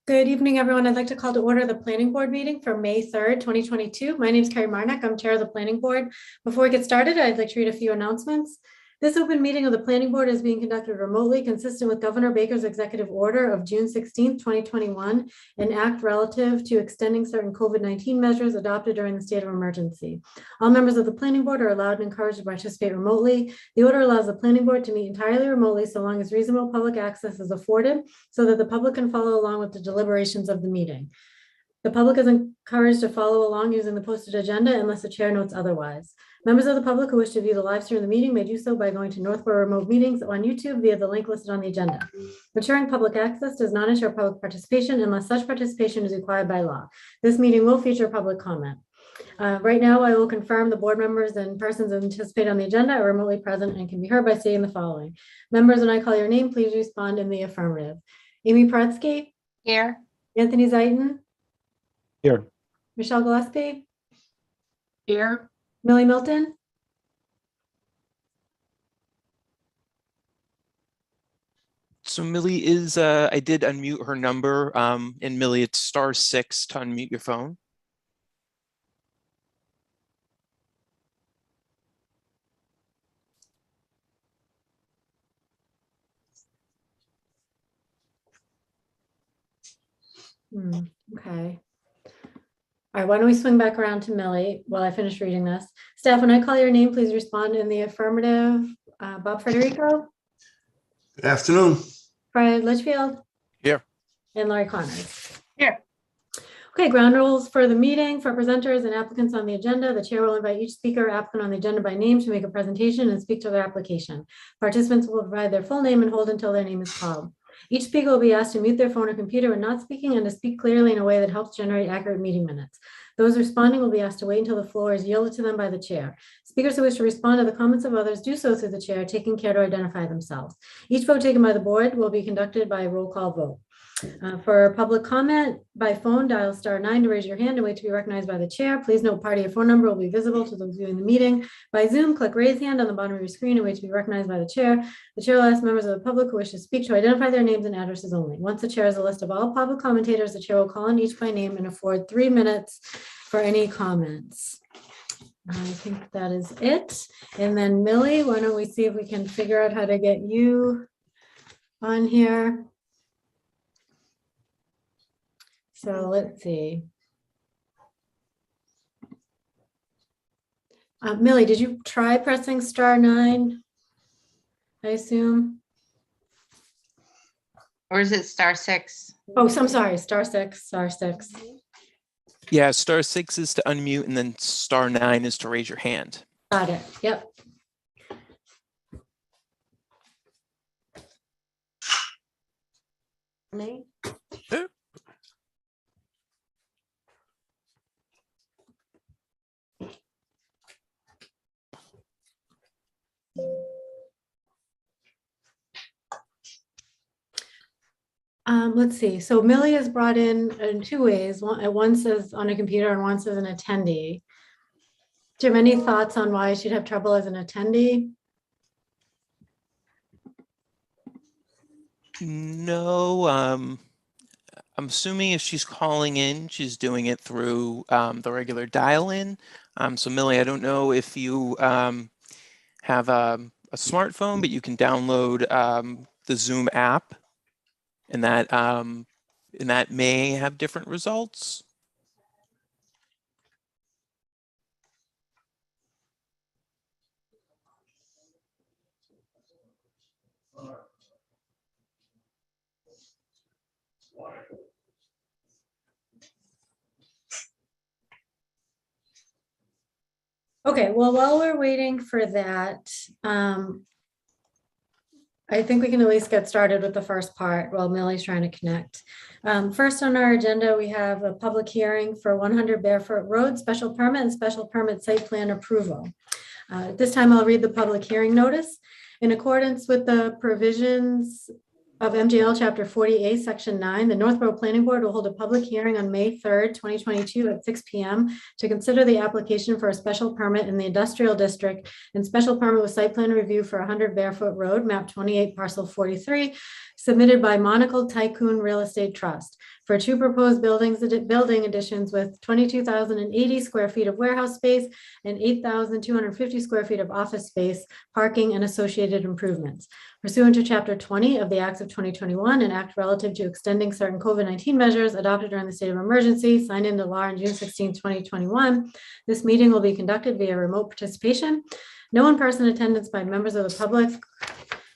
Good evening, everyone. I'd like to call to order the planning board meeting for May 3rd, 2022. My name is Carrie Marnak. I'm chair of the planning board. Before we get started, I'd like to read a few announcements. This open meeting of the planning board is being conducted remotely, consistent with Governor Baker's executive order of June 16, 2021, an act relative to extending certain COVID-19 measures adopted during the state of emergency. All members of the planning board are allowed and encouraged to participate remotely. The order allows the planning board to meet entirely remotely so long as reasonable public access is afforded so that the public can follow along with the deliberations of the meeting. The public is encouraged to follow along using the posted agenda unless the chair notes otherwise. Members of the public who wish to view the live stream of the meeting may do so by going to Northborough Remote Meetings on YouTube via the link listed on the agenda. Ensuring public access does not ensure public participation unless such participation is required by law. This meeting will feature public comment. Right now, I will confirm the board members and persons that anticipate on the agenda are remotely present and can be heard by stating the following. Members, when I call your name, please respond in the affirmative. Amy Pratsky? Here. Anthony Zaitin? Here. Michelle Gillespie? Here. Millie Milton? So Millie is, I did unmute her number, and Millie, it's *6 to unmute your phone. Okay. All right, why don't we swing back around to Millie while I finish reading this. Staff, when I call your name, please respond in the affirmative. Bob Federico? Good afternoon. Fred Litchfield? Here. And Laurie Connors? Here. Okay, ground rules for the meeting. For presenters and applicants on the agenda, the chair will invite each speaker or applicant on the agenda by name to make a presentation and speak to their application. Participants will provide their full name and hold until their name is called. Each speaker will be asked to mute their phone or computer when not speaking and to speak clearly in a way that helps generate accurate meeting minutes. Those responding will be asked to wait until the floor is yielded to them by the chair. Speakers who wish to respond to the comments of others do so through the chair, taking care to identify themselves. Each vote taken by the board will be conducted by a roll call vote. For public comment by phone, dial *9 to raise your hand and wait to be recognized by the chair. Please note party or phone number will be visible to those viewing the meeting. By Zoom, click raise hand on the bottom of your screen and wait to be recognized by the chair. The chair will ask members of the public who wish to speak to identify their names and addresses only. Once the chair has a list of all public commentators, the chair will call on each by name and afford 3 minutes for any comments. I think that is it. And then Millie, why don't we see if we can figure out how to get you on here. So let's see. Millie, did you try pressing *9? I assume. Or is it *6? Oh, so I'm sorry, *6. Yeah, *6 is to unmute and then *9 is to raise your hand. Got it. Yep. Me? Let's see. So Millie is brought in 2 ways. One says on a computer and one says an attendee. Do you have any thoughts on why she'd have trouble as an attendee? No, I'm assuming if she's calling in, she's doing it through the regular dial-in. So Millie, I don't know if you have a smartphone, but you can download the Zoom app, and that may have different results. Okay, well, while we're waiting for that, I think we can at least get started with the first part while Millie's trying to connect. First on our agenda, we have a public hearing for 100 Barefoot Road special permit and special permit site plan approval. At this time, I'll read the public hearing notice. In accordance with the provisions of MGL Chapter 40A, Section 9, the Northborough Planning Board will hold a public hearing on May 3rd, 2022 at 6 p.m. to consider the application for a special permit in the Industrial District and special permit with site plan review for 100 Barefoot Road, map 28, parcel 43, submitted by Monocle Tycoon Real Estate Trust for two proposed building additions with 22,080 square feet of warehouse space and 8,250 square feet of office space, parking, and associated improvements. Pursuant to Chapter 20 of the Acts of 2021, an act relative to extending certain COVID-19 measures adopted during the state of emergency, signed into law on June 16, 2021. This meeting will be conducted via remote participation. No in-person attendance by members of the public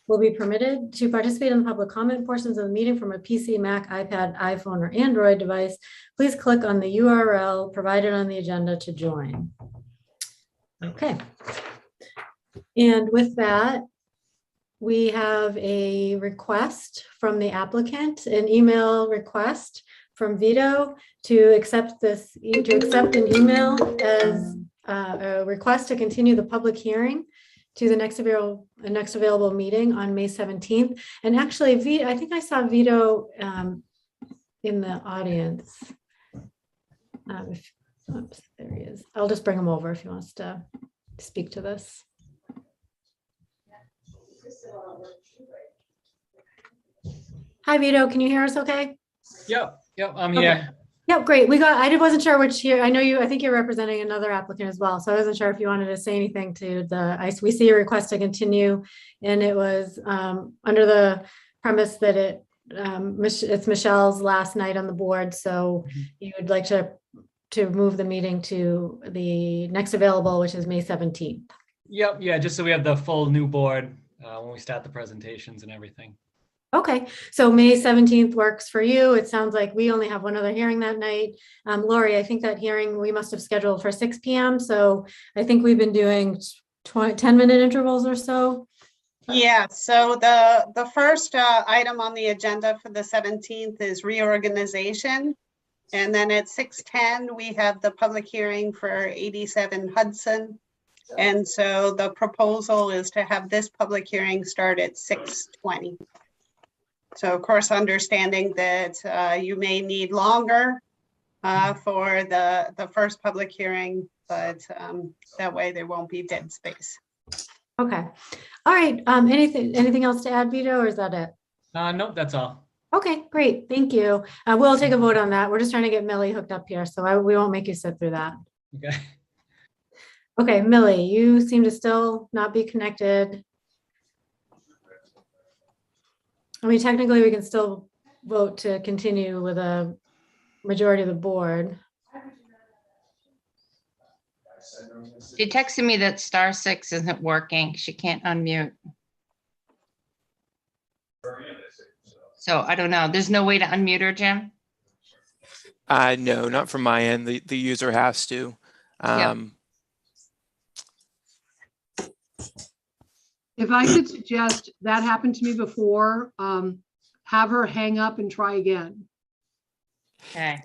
will be permitted. To participate in the public comment portions of the meeting from a PC, Mac, iPad, iPhone, or Android device, please click on the URL provided on the agenda to join. Okay. And with that, we have a request from the applicant, an email request from Vito to accept an email as a request to continue the public hearing to the next available meeting on May 17th. And actually, Vito, I think I saw Vito in the audience. Oops, there he is. I'll just bring him over if he wants to speak to this. Hi, Vito. Can you hear us okay? Yep, I'm Okay. here. Yep, great. I wasn't sure which here. I think you're representing another applicant as well. So I wasn't sure if you wanted to say anything to we see a request to continue, and it was under the premise that it's Michelle's last night on the board. So you would like to move the meeting to the next available, which is May 17th. Yep, yeah, just so we have the full new board when we start the presentations and everything. Okay, so May 17th works for you. It sounds like we only have one other hearing that night. Lori, I think that hearing we must have scheduled for 6 p.m. So I think we've been doing 10-minute intervals or so. Yeah, so the first item on the agenda for the 17th is reorganization. And then at 6:10, we have the public hearing for 87 Hudson. And so the proposal is to have this public hearing start at 6:20. So of course, understanding that you may need longer for the first public hearing, but that way there won't be dead space. Okay. All right. Anything else to add, Vito, or is that it? Nope, that's all. Okay, great. Thank you. We'll take a vote on that. We're just trying to get Millie hooked up here, so we won't make you sit through that. Okay. Okay, Millie, you seem to still not be connected. I mean, technically, we can still vote to continue with a majority of the board. She texted me that *6 isn't working. She can't unmute. So I don't know. There's no way to unmute her, Jim? No, not from my end. The user has to. If I could suggest, that happened to me before, have her hang up and try again. Okay.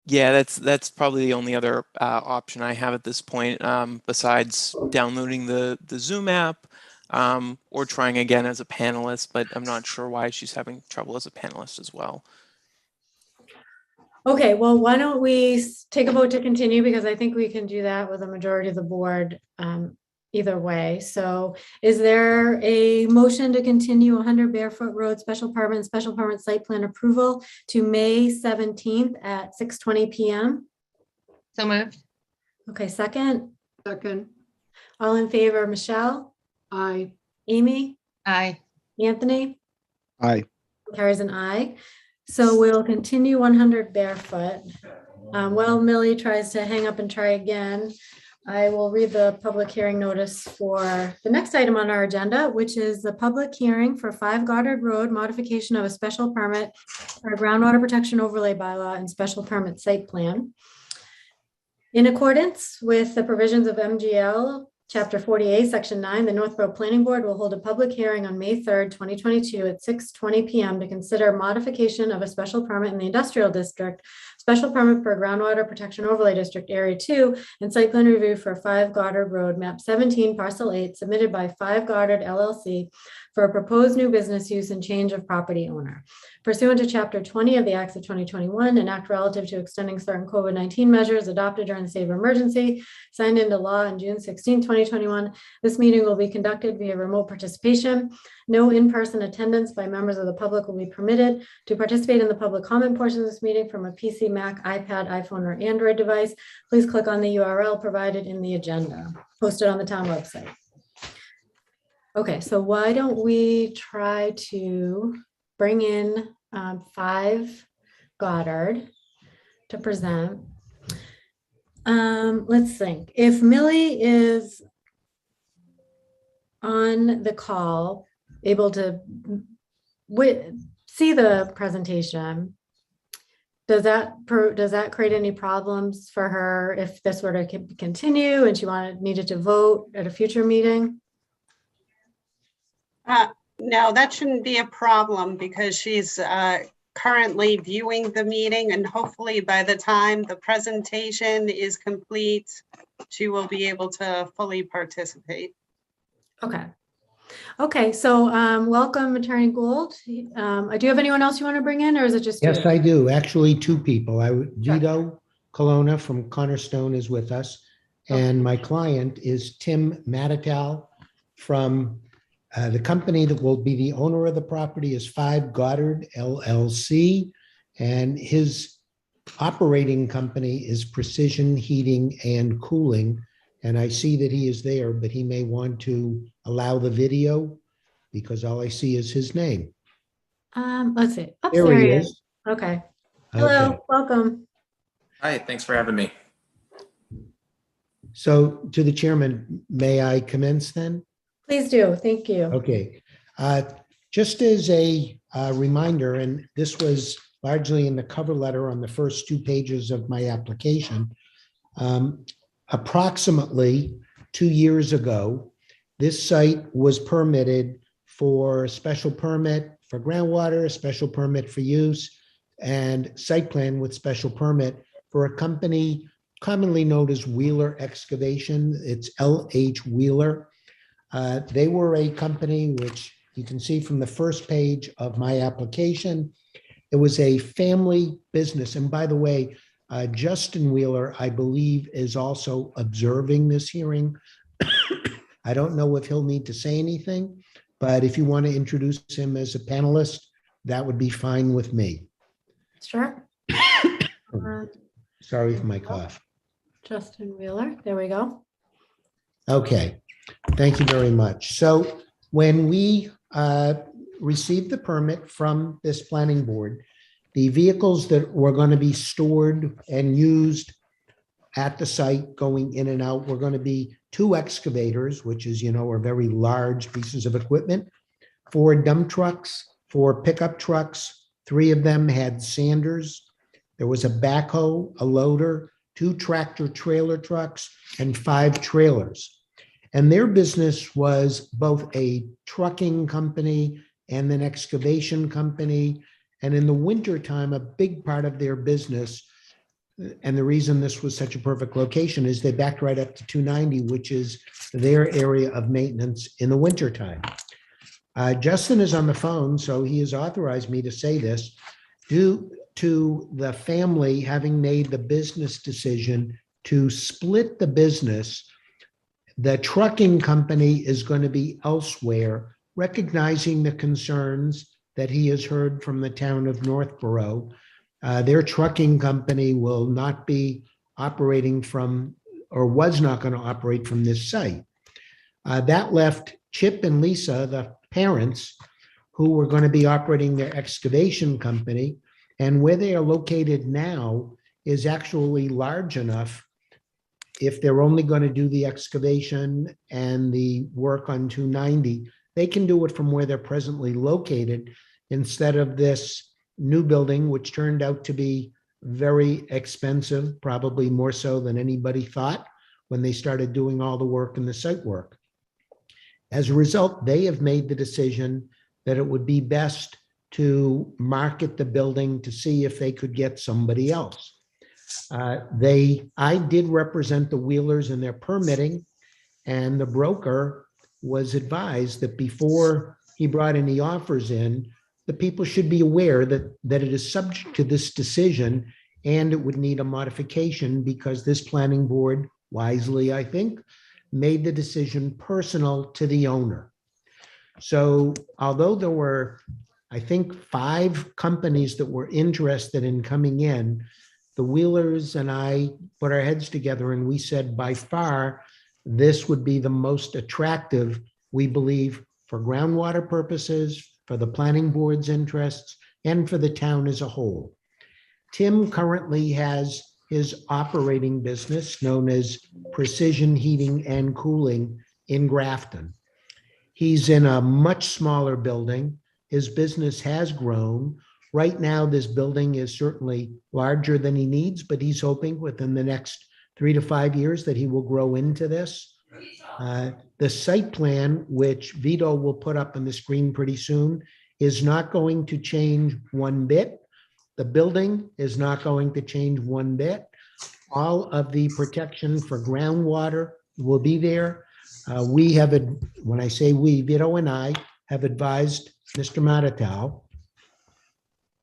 Yeah, that's probably the only other option I have at this point, besides downloading the Zoom app or trying again as a panelist, but I'm not sure why she's having trouble as a panelist as well. Okay, well, why don't we take a vote to continue, because I think we can do that with a majority of the board either way. So is there a motion to continue 100 Barefoot Road special permit site plan approval to May 17th at 6:20 p.m.? So moved. Okay, second. Second, All in favor, Michelle, aye. Amy, Aye. Anthony? Aye. Carries an aye. So we'll continue 100 Barefoot. While Millie tries to hang up and try again, I will read the public hearing notice for the next item on our agenda, which is the public hearing for 5 Goddard Road modification of a special permit for a groundwater protection overlay bylaw and special permit site plan. In accordance with the provisions of MGL Chapter 48, Section 9, the Northborough Planning Board will hold a public hearing on May 3rd, 2022 at 6:20 p.m. to consider modification of a special permit in the Industrial District, special permit for Groundwater Protection Overlay District Area 2, and site plan review for 5 Goddard Road, map 17, parcel 8, submitted by 5 Goddard LLC for a proposed new business use and change of property owner. pursuant to Chapter 20 of the Acts of 2021, an act relative to extending certain COVID-19 measures adopted during the state of emergency, signed into law on June 16, 2021. This meeting will be conducted via remote participation. No in-person attendance by members of the public will be permitted. To participate in the public comment portion of this meeting from a PC, Mac, iPad, iPhone, or Android device, please click on the URL provided in the agenda, posted on the town website. Okay, so why don't we try to bring in 5 Goddard to present. Let's think. If Millie is on the call, able to see the presentation, does that create any problems for her if this were to continue and she needed to vote at a future meeting? No, that shouldn't be a problem because she's currently viewing the meeting, and hopefully by the time the presentation is complete, she will be able to fully participate. Okay. Okay, so welcome, Attorney Gould. Do you have anyone else you want to bring in, or is it just you? Yes, I do. Actually, 2 people. Vito Colonna from Cornerstone is with us, and my client is Tim Matatal from the company that will be the owner of the property is 5 Goddard LLC, and his operating company is Precision Heating and Cooling. And I see that he is there, but he may want to allow the video because all I see is his name. Let's see. Oh, There he is. Okay. Hello, Okay. welcome. Hi, thanks for having me. So to the chairman, may I commence then? Please do. Thank you. Okay. Just as a reminder, and this was largely in the cover letter on the first 2 pages of my application, approximately 2 years ago, this site was permitted for special permit for groundwater, special permit for use, and site plan with special permit for a company commonly known as Wheeler Excavation. It's L.H. Wheeler. They were a company which you can see from the first page of my application. It was a family business. And by the way, Justin Wheeler, I believe, is also observing this hearing. I don't know if he'll need to say anything, but if you want to introduce him as a panelist, that would be fine with me. Sure. Sorry for my cough. Justin Wheeler. There we go. Okay, thank you very much. So when we received the permit from this planning board, the vehicles that were going to be stored and used at the site going in and out were going to be 2 excavators, which is, are very large pieces of equipment, 4 dump trucks, 4 pickup trucks, 3 of them had sanders. There was a backhoe, a loader, 2 tractor trailer trucks, and 5 trailers. And their business was both a trucking company and an excavation company. And in the wintertime, a big part of their business, and the reason this was such a perfect location, is they backed right up to 290, which is their area of maintenance in the wintertime. Justin is on the phone, so he has authorized me to say this. Due to the family having made the business decision to split the business, the trucking company is going to be elsewhere, recognizing the concerns that he has heard from the town of Northborough. Their trucking company will not be operating from, or was not going to operate from this site. That left Chip and Lisa, the parents, who were going to be operating their excavation company. And where they are located now is actually large enough. If they're only going to do the excavation and the work on 290, they can do it from where they're presently located instead of this new building, which turned out to be very expensive, probably more so than anybody thought when they started doing all the work and the site work. As a result, they have made the decision that it would be best to market the building to see if they could get somebody else. I did represent the Wheelers in their permitting, and the broker was advised that before he brought any offers in, the people should be aware that it is subject to this decision and it would need a modification because this planning board, wisely, I think, made the decision personal to the owner. So although there were, I think, 5 companies that were interested in coming in, the Wheelers and I put our heads together and we said by far, this would be the most attractive, we believe, for groundwater purposes, for the planning board's interests, and for the town as a whole. Tim currently has his operating business known as Precision Heating and Cooling in Grafton. He's in a much smaller building. His business has grown. Right now, this building is certainly larger than he needs, but he's hoping within the next 3 to 5 years that he will grow into this. The site plan, which Vito will put up on the screen pretty soon, is not going to change one bit. The building is not going to change one bit. All of the protection for groundwater will be there. We have, when I say we, Vito and I have advised Mr. Matatow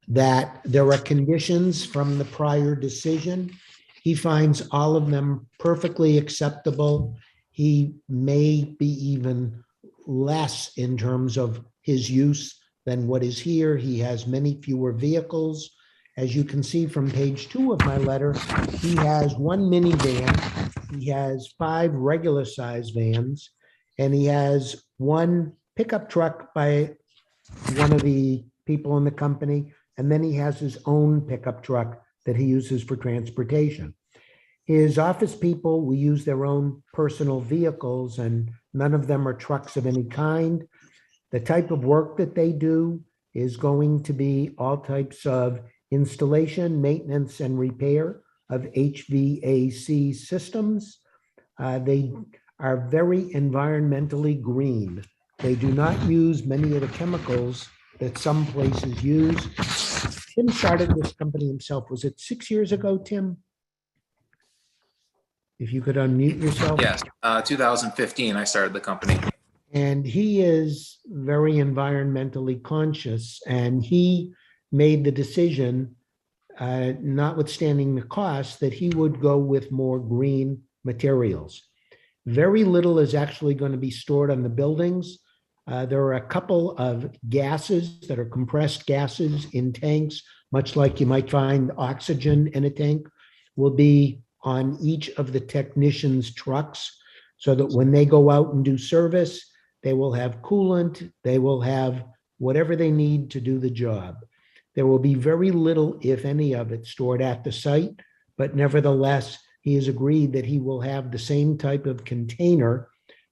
that there are conditions from the prior decision. He finds all of them perfectly acceptable. He may be even less in terms of his use than what is here. He has many fewer vehicles. As you can see from page 2 of my letter, he has 1 minivan, he has 5 regular size vans, and he has 1 pickup truck by one of the people in the company, and then he has his own pickup truck that he uses for transportation. His office people will use their own personal vehicles, and none of them are trucks of any kind. The type of work that they do is going to be all types of installation, maintenance, and repair of HVAC systems. They are very environmentally green. They do not use many of the chemicals that some places use. Tim started this company himself. Was it 6 years ago, Tim? If you could unmute yourself. Yes, 2015, I started the company. And he is very environmentally conscious, and he made the decision, notwithstanding the cost, that he would go with more green materials. Very little is actually going to be stored on the buildings. There are a couple of gases that are compressed gases in tanks, much like you might find oxygen in a tank, will be on each of the technicians' trucks, so that when they go out and do service, they will have coolant, they will have whatever they need to do the job. There will be very little, if any, of it stored at the site, but nevertheless, he has agreed that he will have the same type of container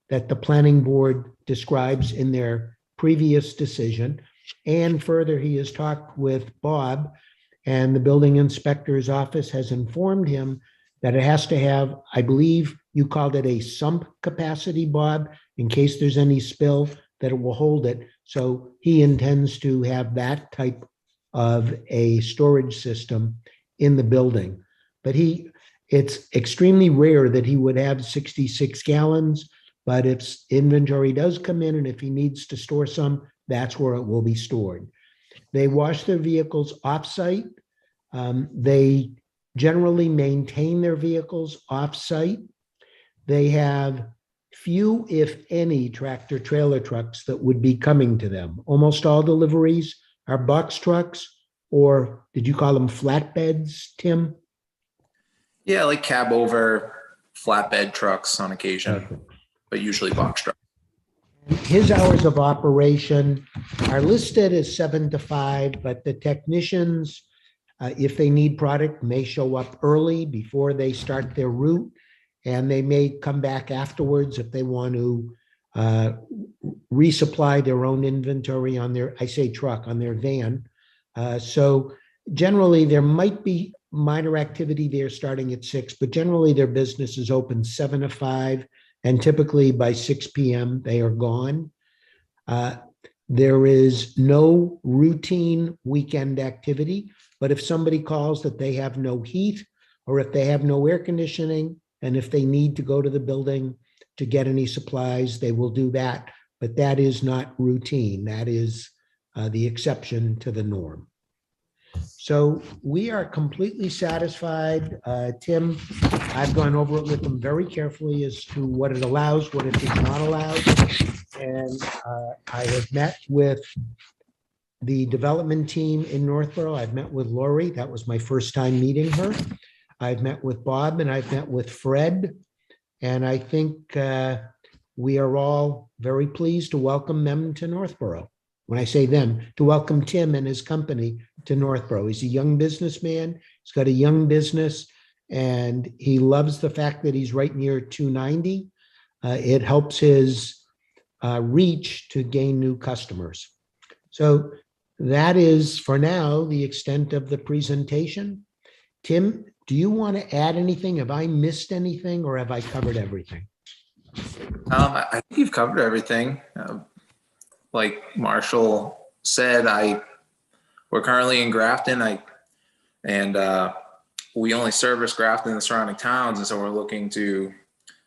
that the planning board describes in their previous decision. And further, he has talked with Bob, and the building inspector's office has informed him that it has to have, I believe you called it a sump capacity, Bob, in case there's any spill, that it will hold it. So he intends to have that type of a storage system in the building. But it's extremely rare that he would have 66 gallons, but if inventory does come in and if he needs to store some, that's where it will be stored. They wash their vehicles off-site. They generally maintain their vehicles off-site. They have few, if any, tractor trailer trucks that would be coming to them. Almost all deliveries are box trucks, or did you call them flatbeds, Tim? Yeah, like cab over, flatbed trucks on occasion, but usually box trucks. His hours of operation are listed as 7 to 5, but the technicians, if they need product, may show up early before they start their route, and they may come back afterwards if they want to resupply their own inventory on their, I say truck, on their van. So generally, there might be minor activity there starting at 6, but generally their business is open 7 to 5, and typically by 6 p.m. they are gone. There is no routine weekend activity, but if somebody calls that they have no heat, or if they have no air conditioning, and if they need to go to the building to get any supplies, they will do that. But that is not routine. That is the exception to the norm. So we are completely satisfied. Tim, I've gone over it with them very carefully as to what it allows, what it does not allow. And I have met with the development team in Northborough. I've met with Lori. That was my first time meeting her. I've met with Bob and I've met with Fred. And I think we are all very pleased to welcome them to Northborough. When I say them, to welcome Tim and his company to Northborough. He's a young businessman. He's got a young business and he loves the fact that he's right near 290. It helps his reach to gain new customers. So that is, for now, the extent of the presentation. Tim, do you want to add anything? Have I missed anything or have I covered everything? I think you've covered everything. Like Marshall said, we're currently in Grafton. We only service Grafton and the surrounding towns, and so we're looking to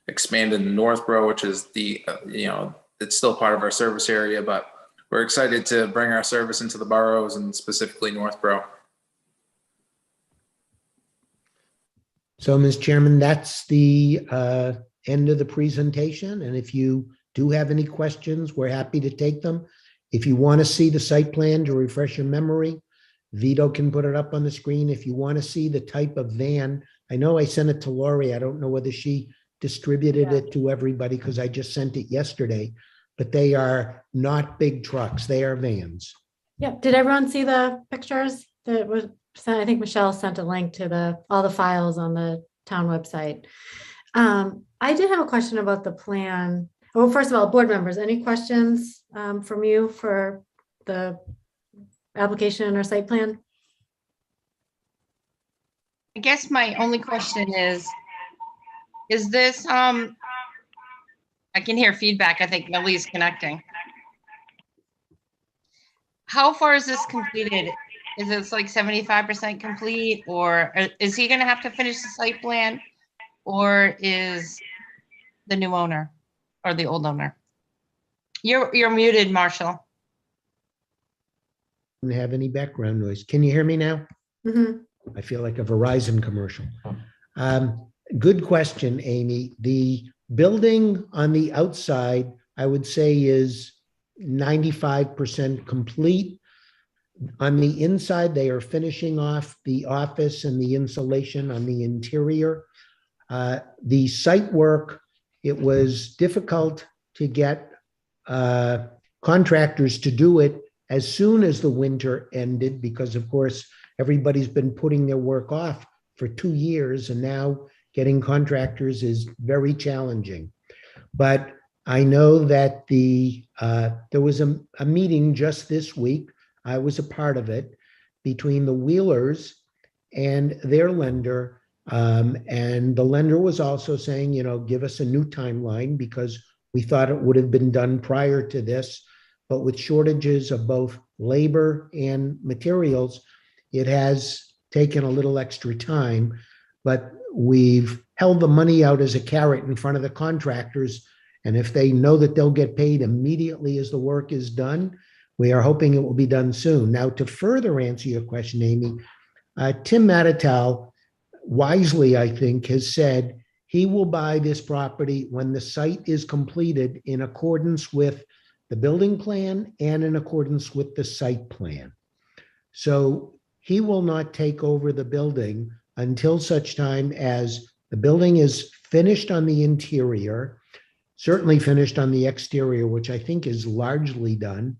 expand into Northborough, which is it's still part of our service area, but we're excited to bring our service into the boroughs and specifically Northborough. So, Ms. Chairman, that's the end of the presentation. And if you do have any questions, we're happy to take them. If you want to see the site plan to refresh your memory, Vito can put it up on the screen. If you want to see the type of van, I know I sent it to Lori. I don't know whether she distributed it to everybody because I just sent it yesterday, but they are not big trucks. They are vans. Yeah, did everyone see the pictures that was sent? I think Michelle sent a link to all the files on the town website. I did have a question about the plan. Well, first of all, board members, any questions from you for the application or site plan? I guess my only question is this, I can hear feedback. I think Millie's connecting. How far is this completed? Is it like 75% complete, or is he gonna have to finish the site plan? Or is the new owner or the old owner? You're muted, Marshall. Don't have any background noise. Can you hear me now? Mm-hmm. I feel like a Verizon commercial. Good question, Amy. The building on the outside, I would say, is 95% complete. On the inside, they are finishing off the office and the insulation on the interior. The site work, it was difficult to get contractors to do it as soon as the winter ended because, of course, everybody's been putting their work off for 2 years, and now getting contractors is very challenging. But I know that there was a meeting just this week. I was a part of it between the Wheelers and their lender. And the lender was also saying, give us a new timeline because we thought it would have been done prior to this. But with shortages of both labor and materials, it has taken a little extra time. But we've held the money out as a carrot in front of the contractors. And if they know that they'll get paid immediately as the work is done, we are hoping it will be done soon. Now, to further answer your question, Amy, Tim Matatal wisely, I think, has said he will buy this property when the site is completed in accordance with the building plan and in accordance with the site plan. So he will not take over the building until such time as the building is finished on the interior, certainly finished on the exterior, which I think is largely done.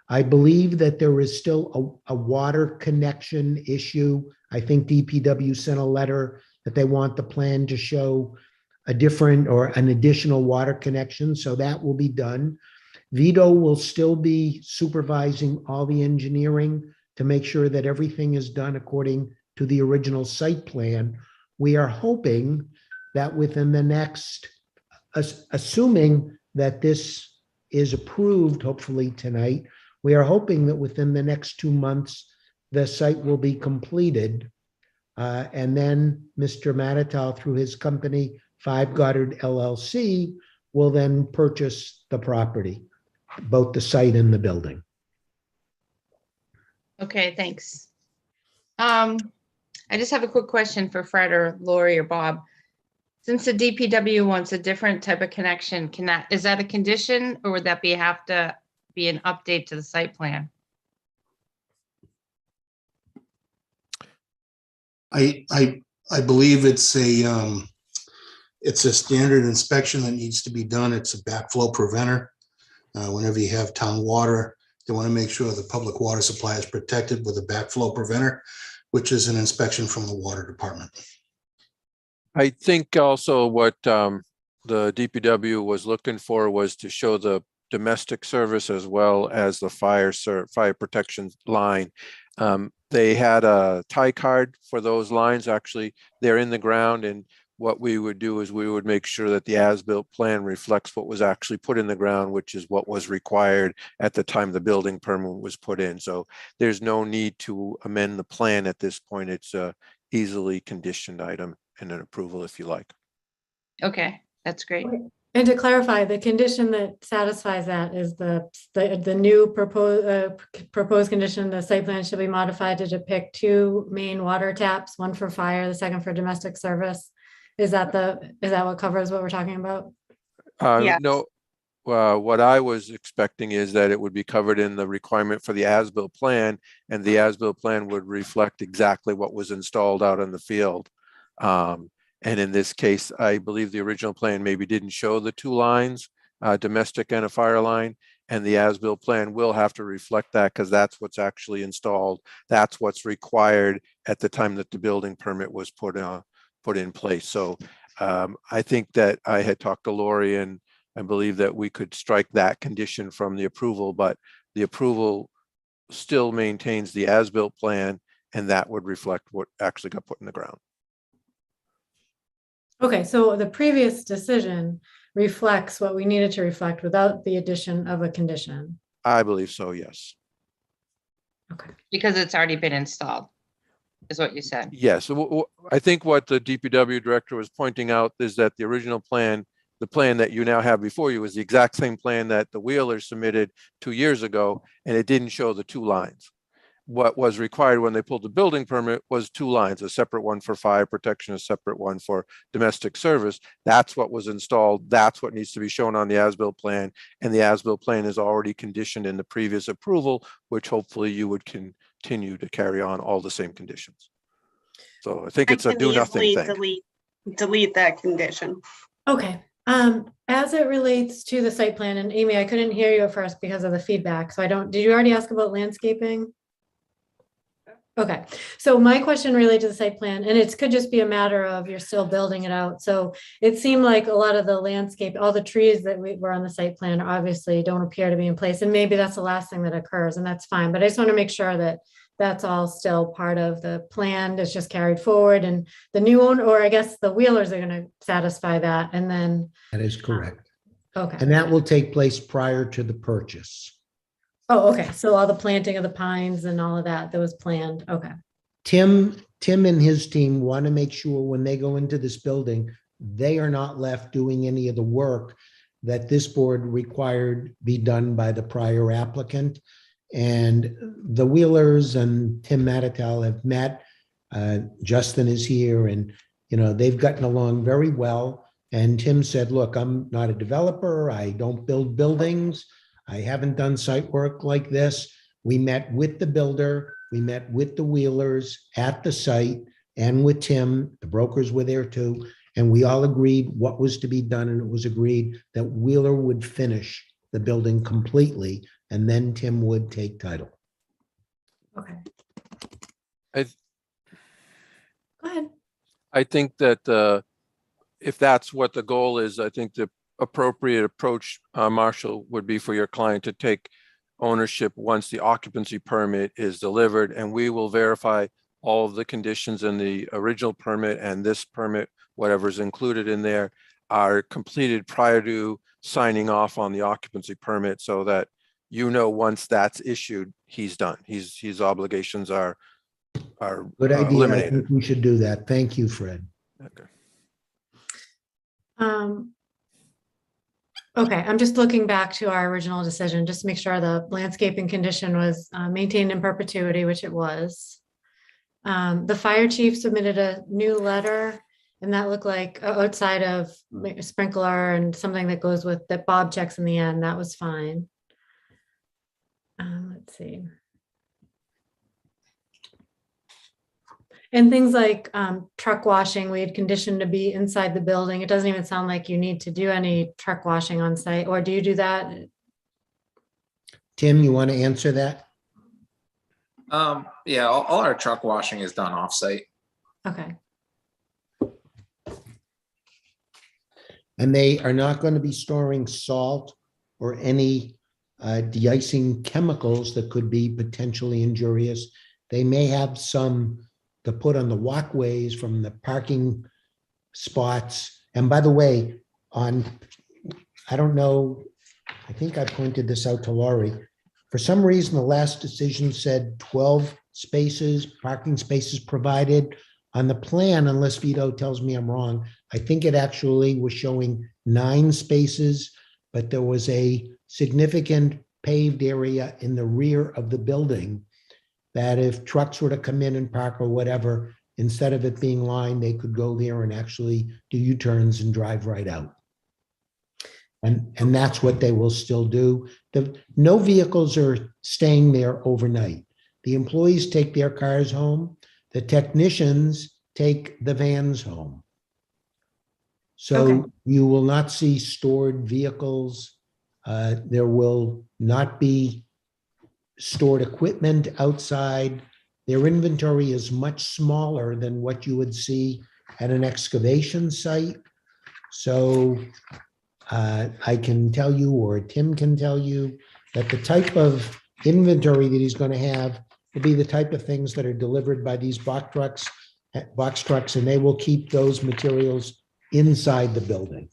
I believe that there is still a water connection issue. I think DPW sent a letter that they want the plan to show a different or an additional water connection, so that will be done. Vito will still be supervising all the engineering to make sure that everything is done according to the original site plan. We are hoping that within the next, assuming that this is approved, hopefully tonight, we are hoping that within the next 2 months, the site will be completed. And then Mr. Matatal, through his company, 5 Goddard LLC, will then purchase the property, both the site and the building. Okay, thanks. I just have a quick question for Fred or Lori or Bob. Since the DPW wants a different type of connection, is that a condition or would that have to be an update to the site plan? I believe it's a standard inspection that needs to be done. It's a backflow preventer. Whenever you have town water, they want to make sure the public water supply is protected with a backflow preventer, which is an inspection from the water department. I think also what the DPW was looking for was to show the domestic service as well as the fire protection line. They had a tie card for those lines. Actually, they're in the ground, and what we would do is we would make sure that the as-built plan reflects what was actually put in the ground, which is what was required at the time the building permit was put in. So there's no need to amend the plan at this point. It's a easily conditioned item and an approval if you like. Okay, that's great. And to clarify, the condition that satisfies that is the new proposed condition, the site plan should be modified to depict 2 main water taps, one for fire, the second for domestic service. Is that what covers what we're talking about? Yes. No, what I was expecting is that it would be covered in the requirement for the as-built plan, and the as-built plan would reflect exactly what was installed out in the field. And in this case, I believe the original plan maybe didn't show the 2 lines, domestic and a fire line, and the as-built plan will have to reflect that because that's what's actually installed. That's what's required at the time that the building permit was put in place. So I think that I had talked to Lori, and I believe that we could strike that condition from the approval, but the approval still maintains the as-built plan, and that would reflect what actually got put in the ground. Okay, so the previous decision reflects what we needed to reflect without the addition of a condition. I believe so, yes. Okay. Because it's already been installed, is what you said. Yes, I think what the DPW director was pointing out is that the original plan, the plan that you now have before you, is the exact same plan that the Wheelers submitted 2 years ago, and it didn't show the 2 lines. What was required when they pulled the building permit was 2 lines, a separate one for fire protection, a separate one for domestic service. That's what was installed. That's what needs to be shown on the as-built plan. And the as-built plan is already conditioned in the previous approval, which hopefully you would continue to carry on all the same conditions. So I think it's a do nothing thing. Delete that condition. Okay. As it relates to the site plan, and Amy, I couldn't hear you at first because of the feedback. So did you already ask about landscaping? Okay, so my question related to the site plan, and it could just be a matter of you're still building it out. So it seemed like a lot of the landscape, all the trees that were on the site plan obviously don't appear to be in place. And maybe that's the last thing that occurs, and that's fine. But I just want to make sure that that's all still part of the plan. It's just carried forward, and the new owner, or I guess the Wheelers, are going to satisfy that. And then. That is correct. Okay. And that will take place prior to the purchase. Oh, okay. So all the planting of the pines and all of that was planned. Okay. Tim and his team want to make sure when they go into this building, they are not left doing any of the work that this board required be done by the prior applicant. And the Wheelers and Tim Matatel have met. Justin is here, and they've gotten along very well. And Tim said, look, I'm not a developer. I don't build buildings. I haven't done site work like this. We met with the builder. We met with the Wheelers at the site and with Tim. The brokers were there too. And we all agreed what was to be done. And it was agreed that Wheeler would finish the building completely, and then Tim would take title. Okay. I Go ahead. I think that if that's what the goal is, I think the appropriate approach, Marshall, would be for your client to take ownership once the occupancy permit is delivered, and we will verify all of the conditions in the original permit and this permit, whatever's included in there, are completed prior to signing off on the occupancy permit, so that once that's issued, he's done. His obligations are Good idea. I eliminated. think we should do that. Thank you, Fred. Okay. Okay, I'm just looking back to our original decision, just to make sure the landscaping condition was maintained in perpetuity, which it was. The fire chief submitted a new letter, and that looked like outside of a sprinkler and something that goes with that Bob checks in the end, that was fine. Let's see. And things like truck washing, we had conditioned to be inside the building. It doesn't even sound like you need to do any truck washing on site, or do you do that? Tim, you want to answer that? Yeah, all our truck washing is done off-site. Okay, And they are not going to be storing salt or any de-icing chemicals that could be potentially injurious. They may have some to put on the walkways from the parking spots. And by the way, I don't know, I think I pointed this out to Laurie. For some reason, the last decision said 12 spaces, parking spaces provided. On the plan, unless Vito tells me I'm wrong, I think it actually was showing 9 spaces, but there was a significant paved area in the rear of the building that if trucks were to come in and park or whatever, instead of it being lined, they could go there and actually do U-turns and drive right out. And that's what they will still do. No vehicles are staying there overnight. The employees take their cars home. The technicians take the vans home. So Okay. you will not see stored vehicles. There will not be stored equipment outside. Their inventory is much smaller than what you would see at an excavation site. So I can tell you, or Tim can tell you, that the type of inventory that he's going to have will be the type of things that are delivered by these box trucks, and they will keep those materials inside the building.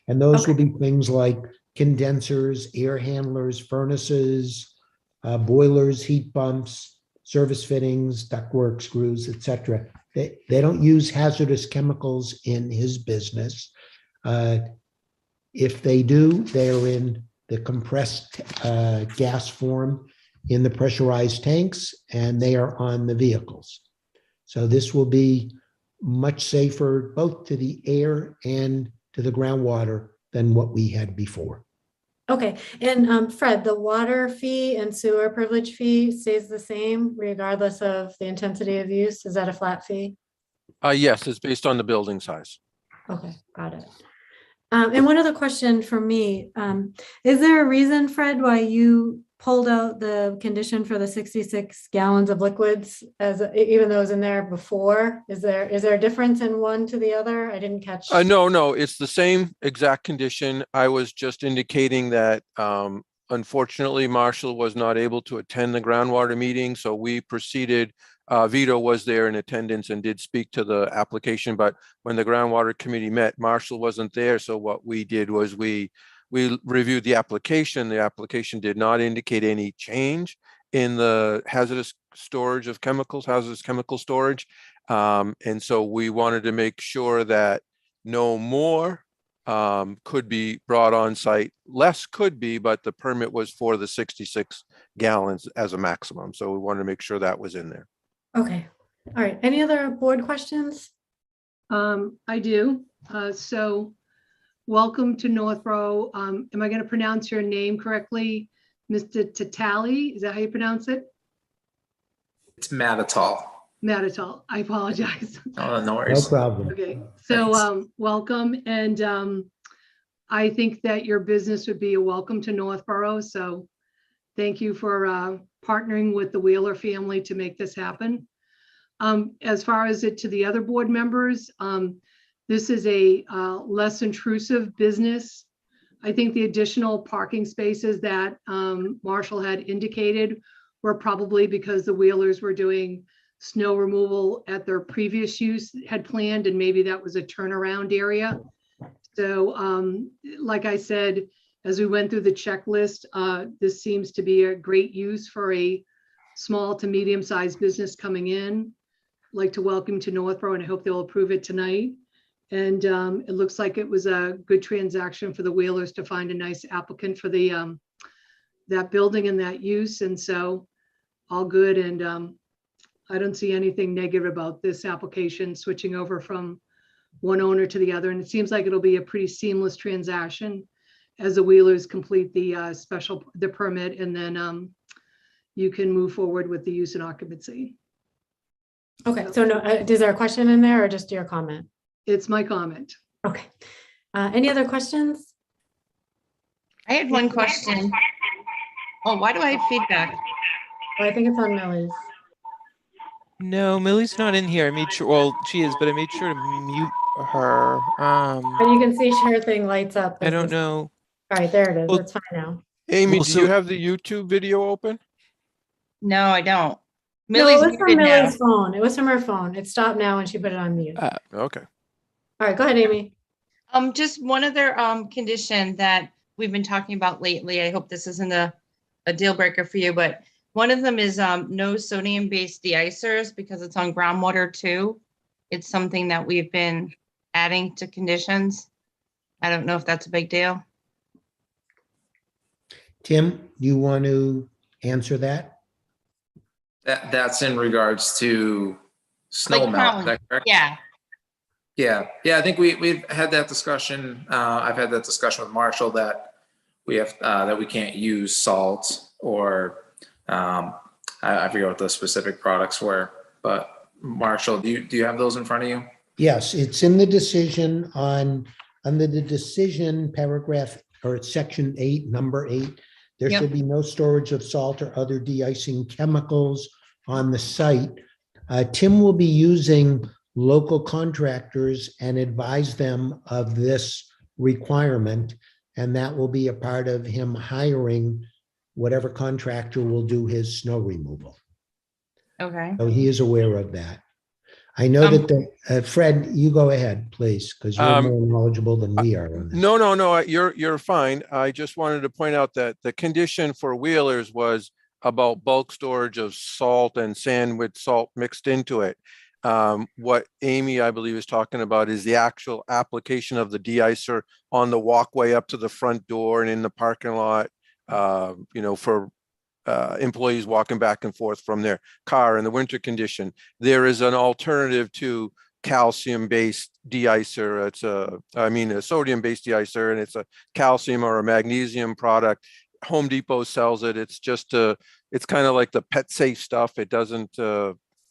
And those will be things like condensers, air handlers, furnaces, boilers, heat pumps, service fittings, ductwork screws, etc. They don't use hazardous chemicals in his business. If they do, they are in the compressed gas form in the pressurized tanks, and they are on the vehicles. So this will be much safer both to the air and to the groundwater than what we had before. okay. And Fred, the water fee and sewer privilege fee stays the same regardless of the intensity of use? Is that a flat fee? Yes, it's based on the building size. Okay, got it. And one other question for me, is there a reason, Fred, why you pulled out the condition for the 66 gallons of liquids even though it was in there before? Is there a difference in one to the other? I didn't catch. No, it's the same exact condition. I was just indicating that unfortunately, Marshall was not able to attend the groundwater meeting, so we proceeded. Vito was there in attendance and did speak to the application, but when the groundwater committee met, Marshall wasn't there. So what we did was we reviewed the application. The application did not indicate any change in the hazardous storage of chemicals, hazardous chemical storage. And so we wanted to make sure that no more could be brought on site. Less could be, but the permit was for the 66 gallons as a maximum. So we wanted to make sure that was in there. Okay, all right. Any other board questions? I do. So welcome to Northborough. Am I going to pronounce your name correctly? Mr. Tatali, is that how you pronounce it? It's Matatal. Matatal, I apologize. Oh, no No worries. problem. Okay, so welcome. And I think that your business would be a welcome to Northborough. So thank you for partnering with the Wheeler family to make this happen. As far as it to the other board members, this is a less intrusive business. I think the additional parking spaces that Marshall had indicated were probably because the Wheelers were doing snow removal at their previous use had planned, and maybe that was a turnaround area. So like I said, as we went through the checklist, this seems to be a great use for a small to medium-sized business coming in. I'd like to welcome to Northborough, and I hope they'll approve it tonight. And it looks like it was a good transaction for the Wheelers to find a nice applicant for the that building and that use. And so all good. And I don't see anything negative about this application switching over from one owner to the other. And it seems like it'll be a pretty seamless transaction as the Wheelers complete the permit, and then you can move forward with the use and occupancy. Okay, so no, is there a question in there or just your comment? It's my comment. Okay. Any other questions? I had one question. Oh, why do I have feedback? Oh, I think it's on Millie's. No, Millie's not in here. I made sure, well, she is, but I made sure to mute her. And you can see her thing lights up. I don't know. All right, there it is. Well- It's fine now. Amy, Well, do so- you have the YouTube video open? No, I don't. No, Millie's it was from muted now. Millie's phone. It was from her phone. It stopped now and she put it on mute. All Okay. right, go ahead, Amy. Just one other condition that we've been talking about lately. I hope this isn't a deal breaker for you, but one of them is no sodium-based deicers because it's on groundwater too. It's something that we've been adding to conditions. I don't know if that's a big deal. Tim, you want to answer that? That's in regards to snow Like melt, is pound. that correct? Yeah. Yeah, I think we've had that discussion. I've had that discussion with Marshall that we have, that we can't use salt or, I forget what the specific products were, but Marshall, do you have those in front of you? Yes, it's in the decision under the decision paragraph, or it's section 8, number 8. There Yep. should be no storage of salt or other de-icing chemicals on the site. Tim will be using local contractors and advise them of this requirement. And that will be a part of him hiring whatever contractor will do his snow removal. Okay. So he is aware of that. I know that Fred, you go ahead, please, because you're more knowledgeable than we are on this. No, you're fine. I just wanted to point out that the condition for Wheelers was about bulk storage of salt and sand with salt mixed into it. What Amy, I believe, is talking about is the actual application of the de-icer on the walkway up to the front door and in the parking lot, for employees walking back and forth from their car in the winter condition. There is an alternative to calcium-based de-icer. It's a sodium-based de-icer, and it's a calcium or a magnesium product. Home Depot sells it. It's just it's kind of like the pet safe stuff. It doesn't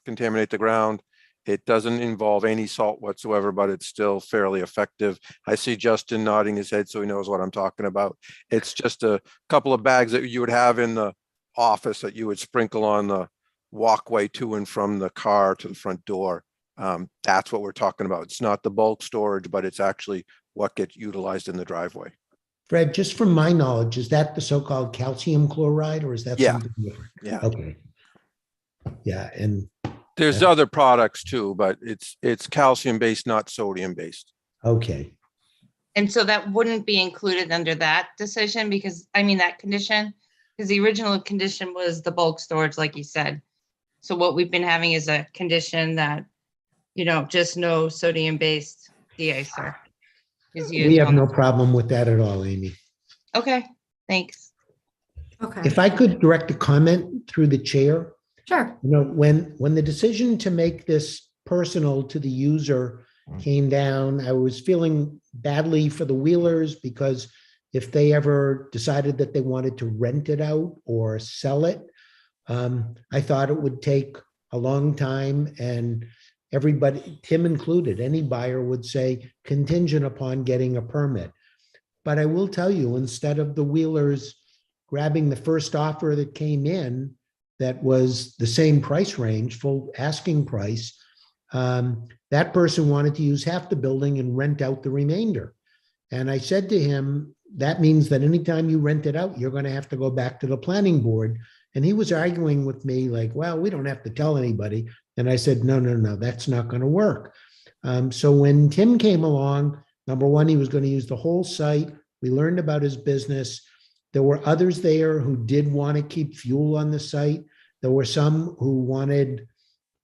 contaminate the ground. It doesn't involve any salt whatsoever, but it's still fairly effective. I see Justin nodding his head, so he knows what I'm talking about. It's just a couple of bags that you would have in the office that you would sprinkle on the walkway to and from the car to the front door. That's what we're talking about. It's not the bulk storage, but it's actually what gets utilized in the driveway. Fred, just from my knowledge, is that the so-called calcium chloride, or is that Yeah. something different? Yeah. Okay. Yeah, and, There's other products too, but it's calcium based, not sodium based. okay. And so that wouldn't be included under that decision that condition, because the original condition was the bulk storage, like you said. So what we've been having is a condition that, just no sodium-based de-icer is used. We have on no the- problem with that at all, Amy. Okay, thanks. Okay, If I could direct a comment through the chair, sure. when the decision to make this personal to the user came down, I was feeling badly for the Wheelers, because if they ever decided that they wanted to rent it out or sell it, I thought it would take a long time, and everybody, Tim included, any buyer would say contingent upon getting a permit. But I will tell you, instead of the Wheelers grabbing the first offer that came in that was the same price range, full asking price, that person wanted to use half the building and rent out the remainder. And I said to him, that means that anytime you rent it out, you're going to have to go back to the planning board. And he was arguing with me like, well, we don't have to tell anybody. And I said, no, that's not going to work. So when Tim came along, number one, he was going to use the whole site. We learned about his business. There were others there who did want to keep fuel on the site. There were some who wanted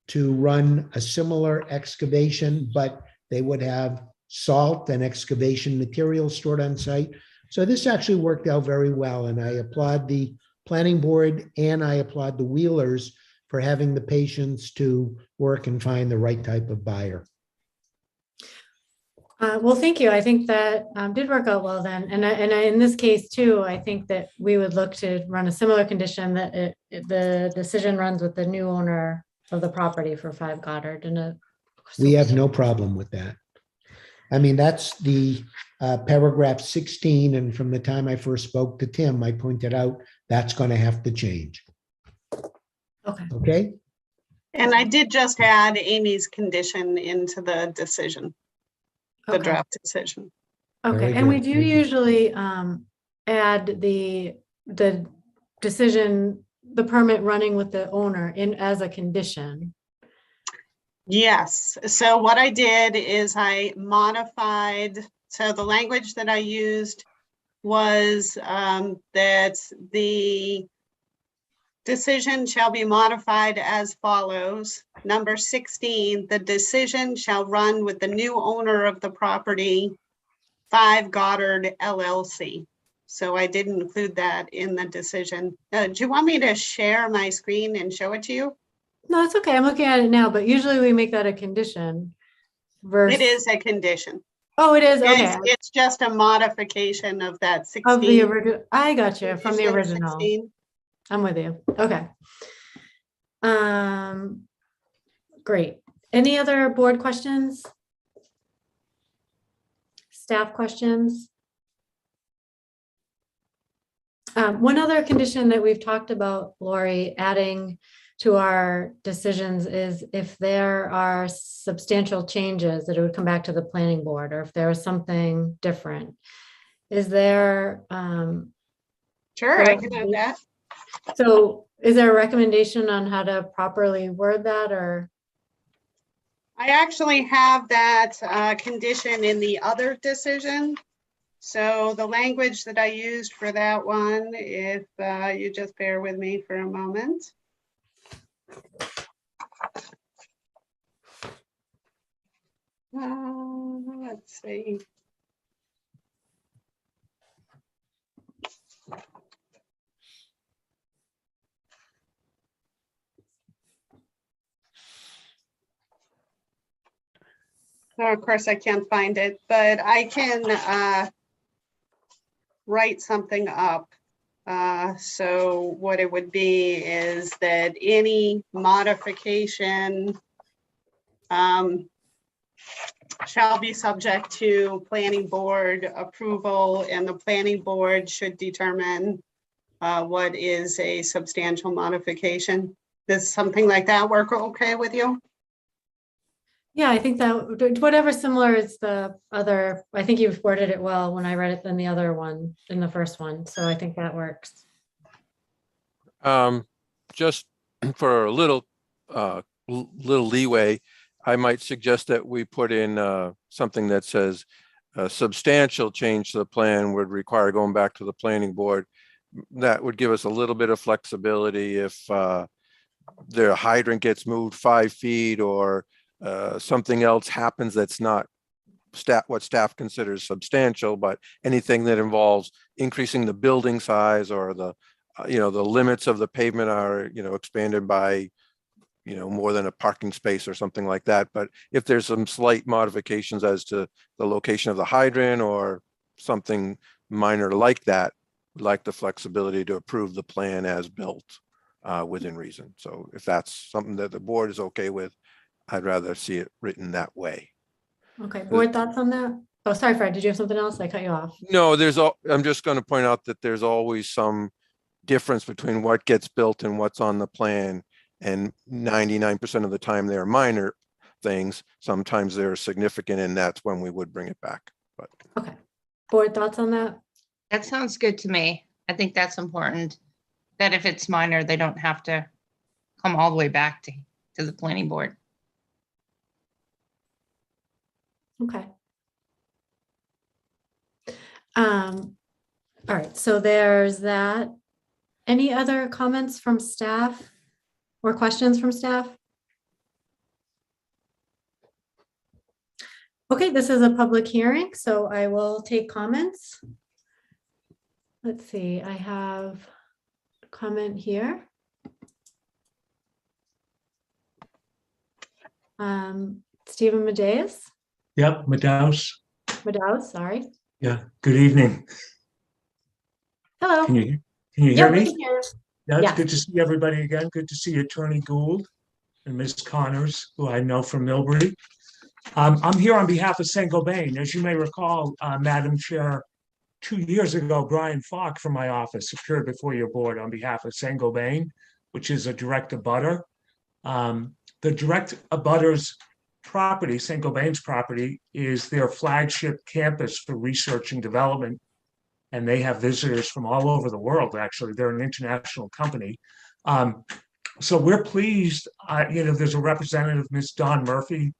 to run a similar excavation, but they would have salt and excavation materials stored on site. So this actually worked out very well, and I applaud the planning board and I applaud the Wheelers for having the patience to work and find the right type of buyer. Well, thank you. I think that did work out well then. And in this case too, I think that we would look to run a similar condition that the decision runs with the new owner of the property for 5 Goddard. And We have no problem with that. I mean, that's the paragraph 16. And from the time I first spoke to Tim, I pointed out that's going to have to change. Okay. Okay. And I did just add Amy's condition into the decision, the Okay. draft decision. Okay, Very and we good. do Thank you. usually add the decision, the permit running with the owner in as a condition. Yes, so what I did is I modified, so the language that I used was that the decision shall be modified as follows. Number 16, the decision shall run with the new owner of the property, 5 Goddard LLC. So I did include that in the decision. Do you want me to share my screen and show it to you? No, it's okay. I'm looking at it now, but usually we make that a condition. Versus, It is a condition. Oh, it is. Okay. It's just a modification of that 16. Of the original. I got you from the condition original. 16. I'm with you. Okay. Great. Any other board questions? Staff questions? One other condition that we've talked about, Lori, adding to our decisions is if there are substantial changes that it would come back to the planning board, or if there is something different. Is there? Sure, I can add that. So is there a recommendation on how to properly word that, or? I actually have that condition in the other decision. So the language that I used for that one, if you just bear with me for a moment. Let's see. Oh, of course, I can't find it, but I can write something up. So what it would be is that any modification shall be subject to planning board approval, and the planning board should determine what is a substantial modification. Does something like that work okay with you? Yeah, I think that whatever similar is the other, I think you've worded it well when I read it than the other one in the first one. So I think that works. Just for a little leeway, I might suggest that we put in something that says a substantial change to the plan would require going back to the planning board. That would give us a little bit of flexibility if their hydrant gets moved 5 feet, or something else happens that's not what staff considers substantial, but anything that involves increasing the building size, or the the limits of the pavement are expanded by more than a parking space or something like that. But if there's some slight modifications as to the location of the hydrant or something minor like that, we'd like the flexibility to approve the plan as built within reason. So if that's something that the board is okay with, I'd rather see it written that way. Okay, board thoughts on that? Oh, sorry, Fred, did you have something else? I cut you off. No, I'm just going to point out that there's always some difference between what gets built and what's on the plan. And 99% of the time they're minor things. Sometimes they're significant, and that's when we would bring it back. But Okay, board thoughts on that? That sounds good to me. I think that's important, that if it's minor, they don't have to come all the way back to the planning board. Okay. All right, so there's that. Any other comments from staff or questions from staff? Okay, this is a public hearing, so I will take comments. Let's see, I have a comment here. Stephen Madeus, Yep, Madaus. sorry. Yeah, good evening. Hello. Can you hear Yeah, we me? can hear. Yeah, it's Yes. good to see everybody again. Good to see Attorney Gould and Ms. Connors, who I know from Millbury. I'm here on behalf of Saint-Gobain. As you may recall, Madam Chair, 2 years ago, Brian Falk from my office appeared before your board on behalf of Saint-Gobain, which is a direct abutter. The direct abutters property, Saint-Gobain's property, is their flagship campus for research and development. And they have visitors from all over the world, actually. They're an international company. So we're pleased, there's a representative, Ms. Dawn Murphy,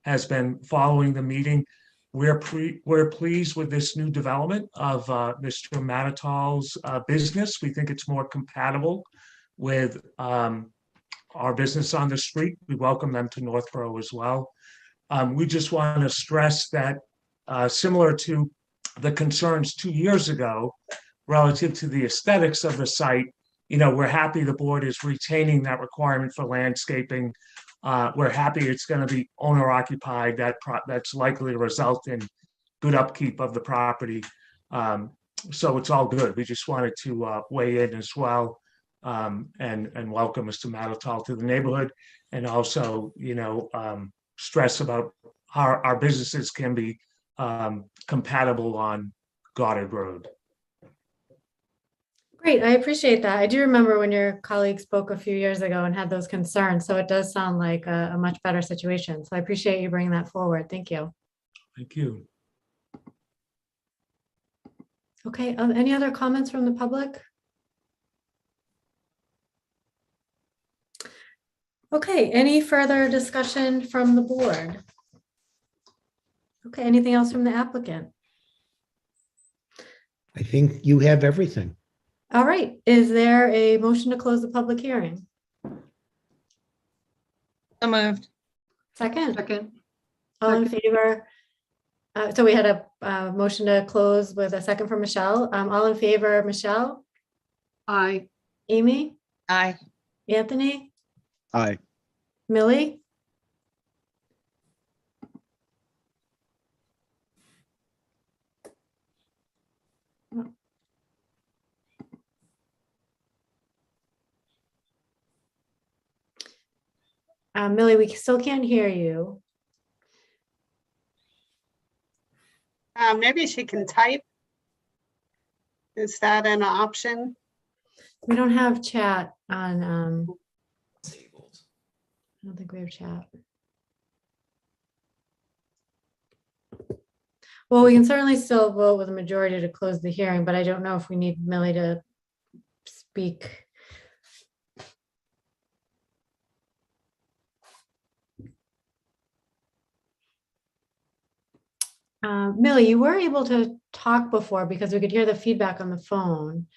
has been following the meeting. We're pleased with this new development of Mr. Manatal's business. We think it's more compatible with our business on the street. We welcome them to Northborough as well. We just want to stress that similar to the concerns 2 years ago relative to the aesthetics of the site, we're happy the board is retaining that requirement for landscaping. We're happy it's going to be owner occupied. That's likely to result in good upkeep of the property. So it's all good. We just wanted to weigh in as well and welcome Mr. Manatal to the neighborhood, and also, stress about how our businesses can be compatible on Goddard Road. Great, I appreciate that. I do remember when your colleague spoke a few years ago and had those concerns, so it does sound like a much better situation. So I appreciate you bringing that forward. Thank you. Thank you. Okay, any other comments from the public? Okay, any further discussion from the board? Okay, anything else from the applicant? I think you have everything. All right, is there a motion to close the public hearing? So moved. Second, Second, all in favor? So we had a motion to close with a second from Michelle. All in favor, Michelle, aye. Amy, Aye. Anthony, Aye. Millie? Millie, we still can't hear you. Maybe she can type. Is that an option? We don't have chat on, I don't think we have chat. Well, we can certainly still vote with a majority to close the hearing, but I don't know if we need Millie to speak. Millie, you were able to talk before because we could hear the feedback on the phone.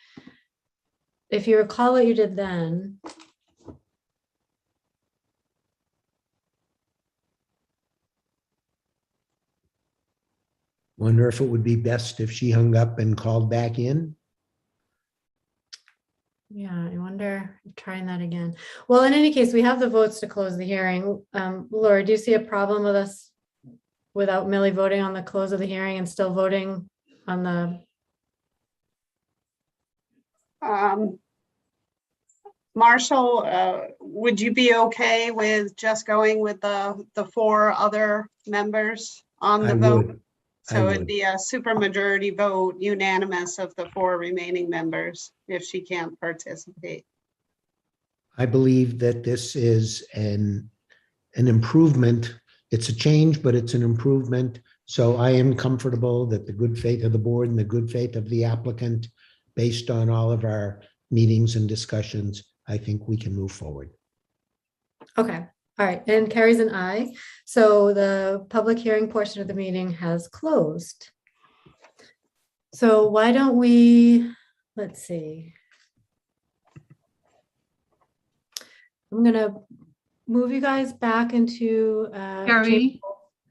If you recall what you did then. Wonder if it would be best if she hung up and called back in? Yeah, I wonder, trying that again. Well, in any case, we have the votes to close the hearing. Laura, do you see a problem with us without Millie voting on the close of the hearing and still voting on the? Marshall, would you be okay with just going with the 4 other members on the I vote? would. So I it'd would. be a supermajority vote, unanimous of the 4 remaining members if she can't participate. I believe that this is an improvement. It's a change, but it's an improvement. So I am comfortable that the good faith of the board and the good faith of the applicant, based on all of our meetings and discussions, I think we can move forward. Okay, all right, and Carrie's an aye. So the public hearing portion of the meeting has closed. So why don't we, let's see. I'm gonna move you guys back into. Carrie,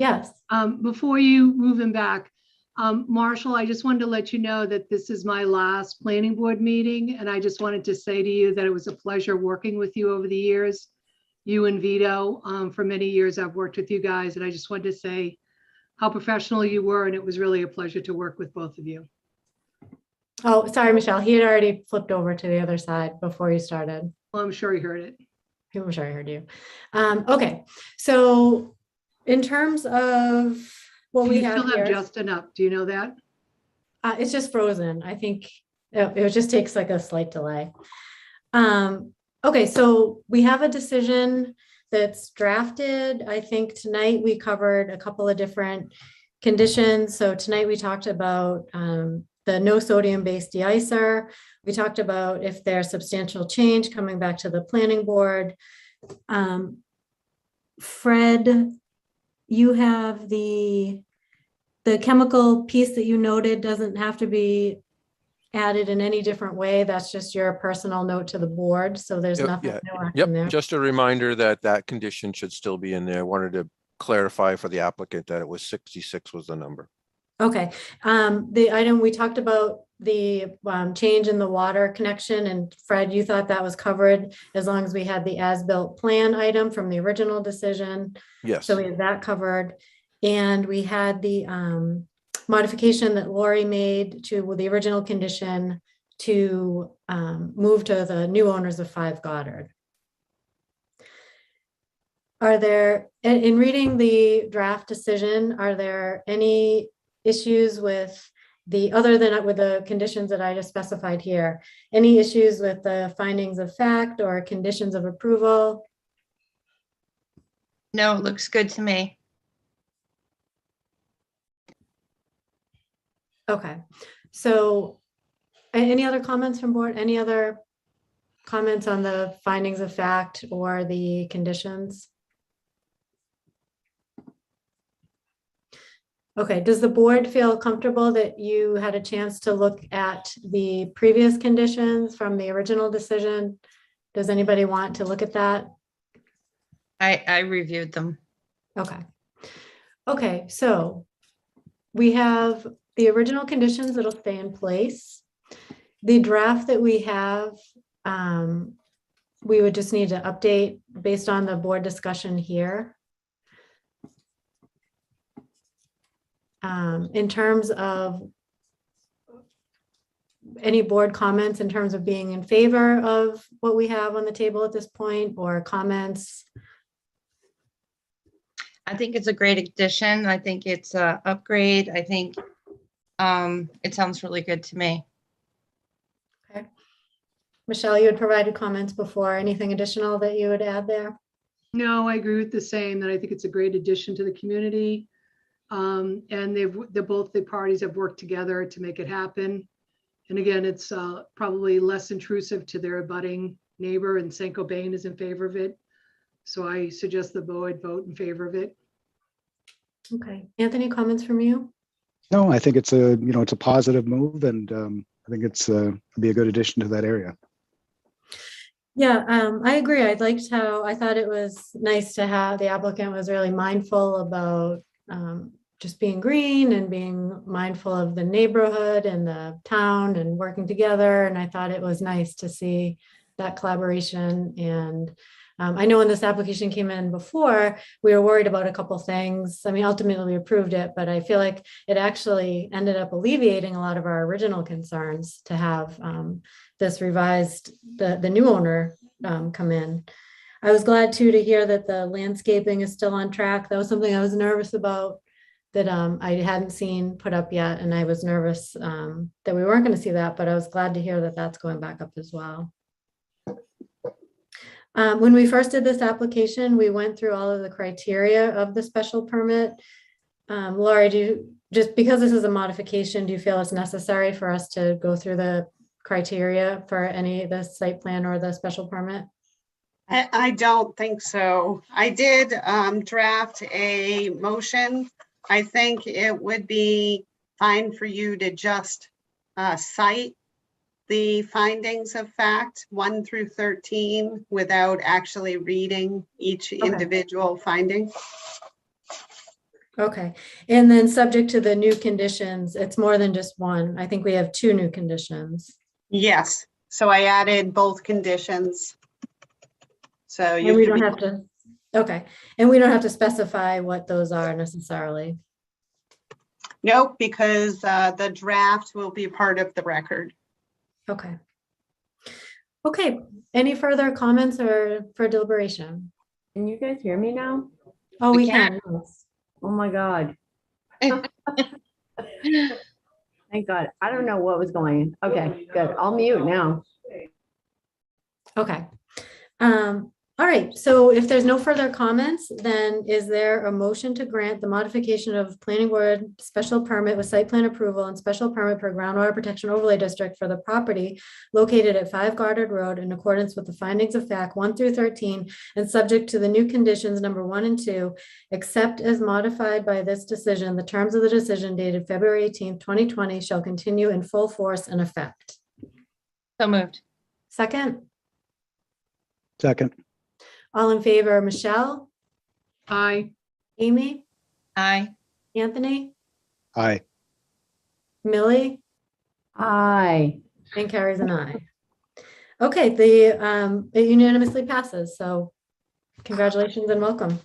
Yes. Before you move him back, Marshall, I just wanted to let you know that this is my last planning board meeting, and I just wanted to say to you that it was a pleasure working with you over the years, you and Vito. For many years, I've worked with you guys, and I just wanted to say how professional you were, and it was really a pleasure to work with both of you. Oh, sorry, Michelle. He had already flipped over to the other side before you started. Well, I'm sure you heard it. I'm sure I heard you. Okay, so in terms of what we You have still have here, Justin up. Do you know that? it's just frozen. I think it just takes like a slight delay. Okay, so we have a decision that's drafted. I think tonight we covered a couple of different conditions. So tonight we talked about the no sodium based deicer. We talked about if there's substantial change coming back to the planning board. Fred, you have the chemical piece that you noted doesn't have to be added in any different way. That's just your personal note to the board. So there's Yep, nothing yeah, new in there. Yep, just a reminder that that condition should still be in there. Wanted to clarify for the applicant that it was 66 was the number. Okay, the item we talked about, the change in the water connection, and Fred, you thought that was covered as long as we had the as-built plan item from the original decision. Yes. So we have that covered. And we had the modification that Lori made to the original condition to move to the new owners of 5 Goddard. Are there, in reading the draft decision, are there any issues with other than with the conditions that I just specified here, any issues with the findings of fact or conditions of approval? No, it looks good to me. Okay, so any other comments from board? Any other comments on the findings of fact or the conditions? Okay, does the board feel comfortable that you had a chance to look at the previous conditions from the original decision? Does anybody want to look at that? I reviewed them. Okay. Okay, so we have the original conditions that'll stay in place. The draft that we have, we would just need to update based on the board discussion here. In terms of any board comments in terms of being in favor of what we have on the table at this point, or comments? I think it's a great addition. I think it's a upgrade. I think it sounds really good to me. Okay. Michelle, you had provided comments before. Anything additional that you would add there? No, I agree with the same, that I think it's a great addition to the community. And both the parties have worked together to make it happen. And again, it's probably less intrusive to their abutting neighbor, and St. Gobain is in favor of it. So I suggest the board vote in favor of it. Okay, Anthony, comments from you? No, I think it's a positive move, and I think it's be a good addition to that area. Yeah, I agree. I liked how I thought it was nice to have the applicant was really mindful about just being green and being mindful of the neighborhood and the town and working together. And I thought it was nice to see that collaboration. And I know when this application came in before, we were worried about a couple things. I mean, ultimately we approved it, but I feel like it actually ended up alleviating a lot of our original concerns to have this revised, the new owner come in. I was glad too to hear that the landscaping is still on track. That was something I was nervous about, that I hadn't seen put up yet. And I was nervous that we weren't going to see that, but I was glad to hear that that's going back up as well. When we first did this application, we went through all of the criteria of the special permit. Laurie, just because this is a modification, do you feel it's necessary for us to go through the criteria for any of the site plan or the special permit? I don't think so. I did draft a motion. I think it would be fine for you to just cite the findings of fact 1 through 13 without actually reading each individual finding. Okay, and then subject to the new conditions, it's more than just one. I think we have 2 new conditions. Yes, so I added both conditions. So And you we could don't be, have to, okay, and we don't have to specify what those are necessarily. nope, because the draft will be part of the record. Okay. Okay, any further comments or for deliberation? Can you guys hear me now? Oh, We we can. Yes. Oh my God. Thank God. I don't know what was going on. Okay, good. I'll mute now. Okay. All right, so if there's no further comments, then is there a motion to grant the modification of planning board special permit with site plan approval and special permit for groundwater protection overlay district for the property located at 5 Goddard Road in accordance with the findings of fact 1 through 13 and subject to the new conditions number 1 and 2, except as modified by this decision, the terms of the decision dated February 18th, 2020 shall continue in full force and effect. So moved. Second, Second. all in favor, Michelle, Aye. Amy, Aye. Anthony, Aye. Millie, Aye. and Carrie's an aye. Okay, it unanimously passes, so congratulations and welcome.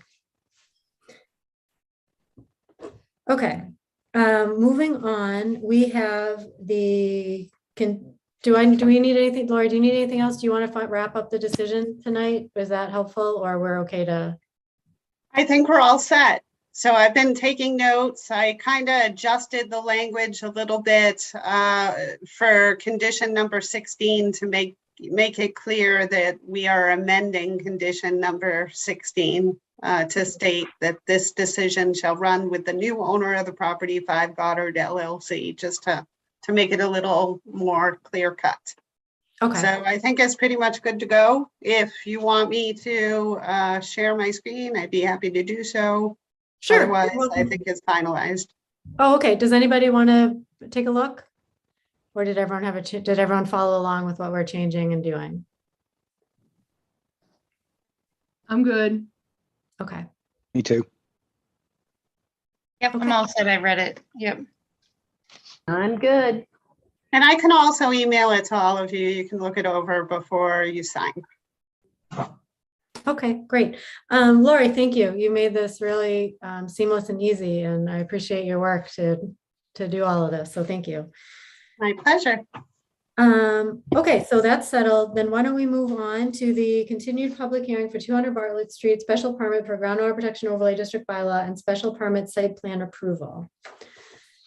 Okay, moving on, we have do we need anything, Lori, do you need anything else? Do you want to wrap up the decision tonight? Is that helpful or we're okay to? I think we're all set. So I've been taking notes. I kind of adjusted the language a little bit for condition number 16 to make it clear that we are amending condition number 16 to state that this decision shall run with the new owner of the property, 5 Goddard LLC, just to make it a little more clear cut. Okay. So I think it's pretty much good to go. If you want me to share my screen, I'd be happy to do so. Sure. Otherwise, I think it's finalized. Oh, okay. Does anybody want to take a look? Or did everyone did everyone follow along with what we're changing and doing? I'm good. Okay. Me too. Yep, I'm all set. I read it. Yep. I'm good. And I can also email it to all of you. You can look it over before you sign. Okay, great. Lori, thank you. You made this really seamless and easy, and I appreciate your work to do all of this. So thank you. My pleasure. Okay, so that's settled. Then why don't we move on to the continued public hearing for 200 Bartlett Street, special permit for groundwater protection overlay district bylaw and special permit site plan approval.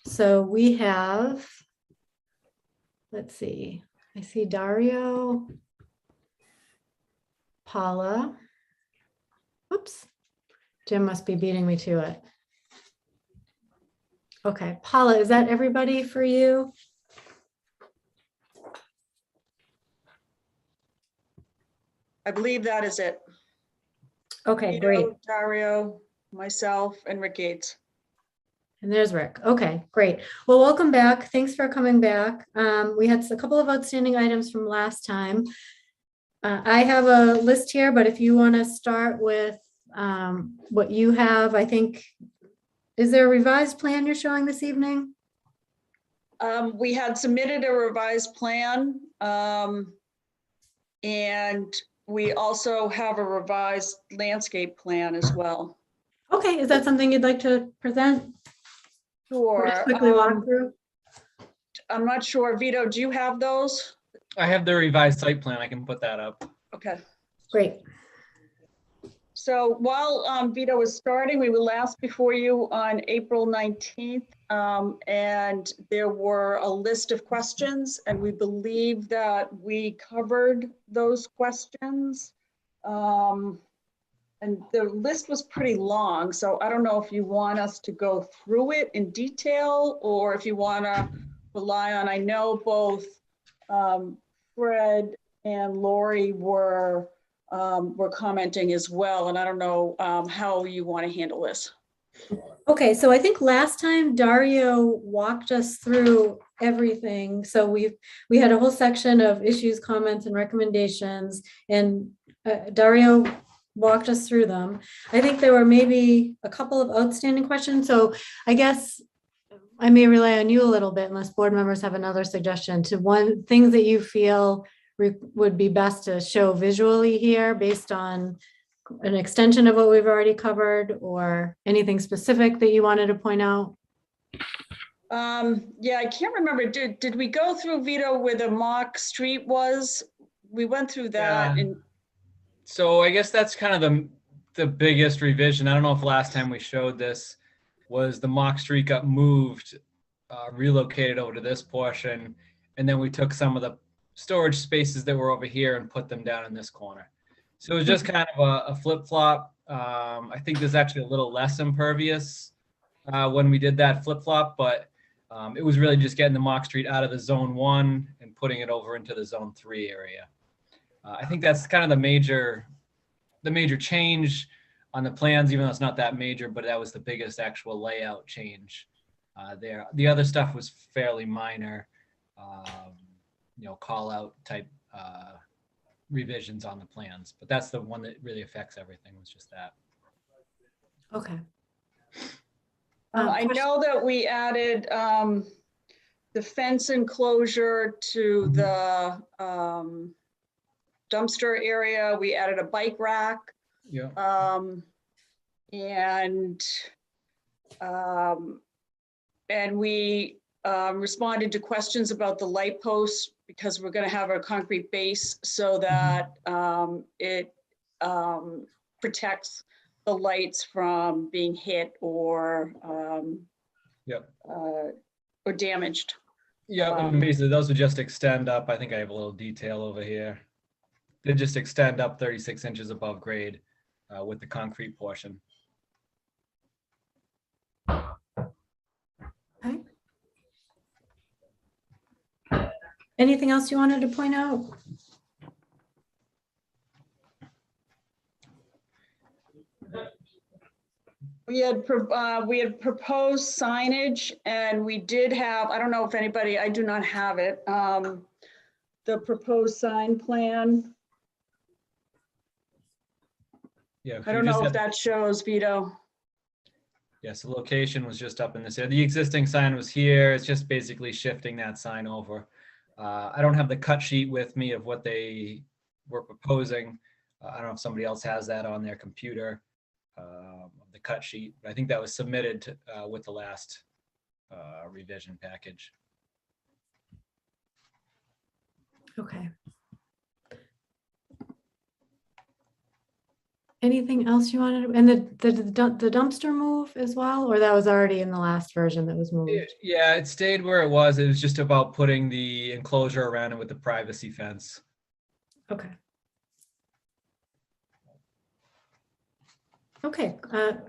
So we have, let's see, I see Dario, Paula. Oops, Jim must be beating me to it. Okay, Paula, is that everybody for you? I believe that is it. Okay, Vito, great. Dario, myself, and Rick Gates. And there's Rick. Okay, great. Well, welcome back. Thanks for coming back. We had a couple of outstanding items from last time. I have a list here, but if you want to start with what you have, I think, is there a revised plan you're showing this evening? We had submitted a revised plan, and we also have a revised landscape plan as well. Okay, is that something you'd like to present? Or just Sure. quickly walk through? I'm not sure. Vito, do you have those? I have the revised site plan. I can put that up. Okay. Great. So while Vito was starting, we were last before you on April 19th, and there were a list of questions, and we believe that we covered those questions. And the list was pretty long, so I don't know if you want us to go through it in detail or if you want to rely on, I know both Fred and Lori were commenting as well, and I don't know how you want to handle this. Okay, so I think last time Dario walked us through everything. So we had a whole section of issues, comments, and recommendations. And Dario, walked us through them. I think there were maybe a couple of outstanding questions, so I guess I may rely on you a little bit unless board members have another suggestion to things that you feel would be best to show visually here based on an extension of what we've already covered or anything specific that you wanted to point out. Yeah, I can't remember. Did we go through, Vito, where the mock street was? We went through that Yeah. and So I guess that's kind of the biggest revision. I don't know if last time we showed this was the mock street got moved, relocated over to this portion. And then we took some of the storage spaces that were over here and put them down in this corner. So it was just kind of a flip flop. I think there's actually a little less impervious when we did that flip flop, but it was really just getting the mock street out of the zone 1 and putting it over into the zone 3 area. I think that's kind of the major change on the plans, even though it's not that major, but that was the biggest actual layout change there. The other stuff was fairly minor, call out type revisions on the plans, but that's the one that really affects everything, was just that. Okay. I know that we added the fence enclosure to the dumpster area. We added a bike rack. Yeah. And we responded to questions about the light posts because we're going to have a concrete base so that it protects the lights from being hit or or damaged. Yeah, and basically those would just extend up. I think I have a little detail over here. They just extend up 36 inches above grade with the concrete portion. Okay. Anything else you wanted to point out? We had proposed signage, and we did have, I don't know if anybody, I do not have it, the proposed sign plan. Yeah, I don't know if that shows, Vito. Yes, the location was just up in this area. The existing sign was here. It's just basically shifting that sign over. I don't have the cut sheet with me of what they were proposing. I don't know if somebody else has that on their computer, the cut sheet. But I think that was submitted with the last revision package. Okay. Anything else you wanted to, and the dumpster move as well, or that was already in the last version that was moved? Yeah, it stayed where it was. It was just about putting the enclosure around it with the privacy fence. Okay. Okay,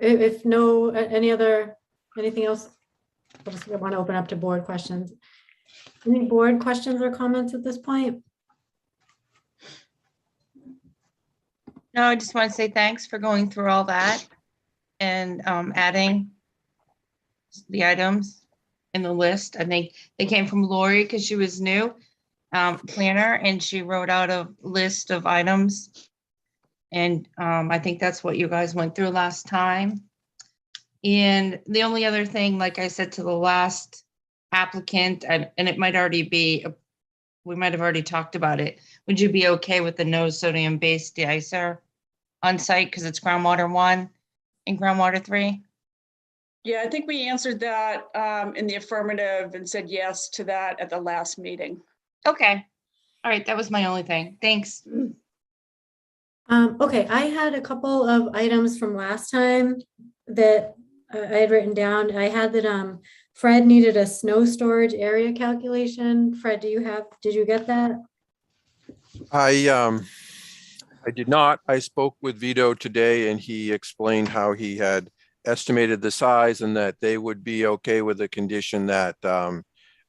if no, anything else, I just want to open up to board questions. Any board questions or comments at this point? No, I just want to say thanks for going through all that and adding the items in the list. I think they came from Lori because she was new planner, and she wrote out a list of items. And I think that's what you guys went through last time. And the only other thing, like I said to the last applicant, and it might already be, we might have already talked about it. Would you be okay with the no sodium based deicer on site because it's groundwater 1 and groundwater 3? Yeah, I think we answered that in the affirmative and said yes to that at the last meeting. Okay. All right. That was my only thing. Thanks. Okay, I had a couple of items from last time that I had written down. I had that Fred needed a snow storage area calculation. Fred, did you get that? I did not. I spoke with Vito today and he explained how he had estimated the size and that they would be okay with the condition that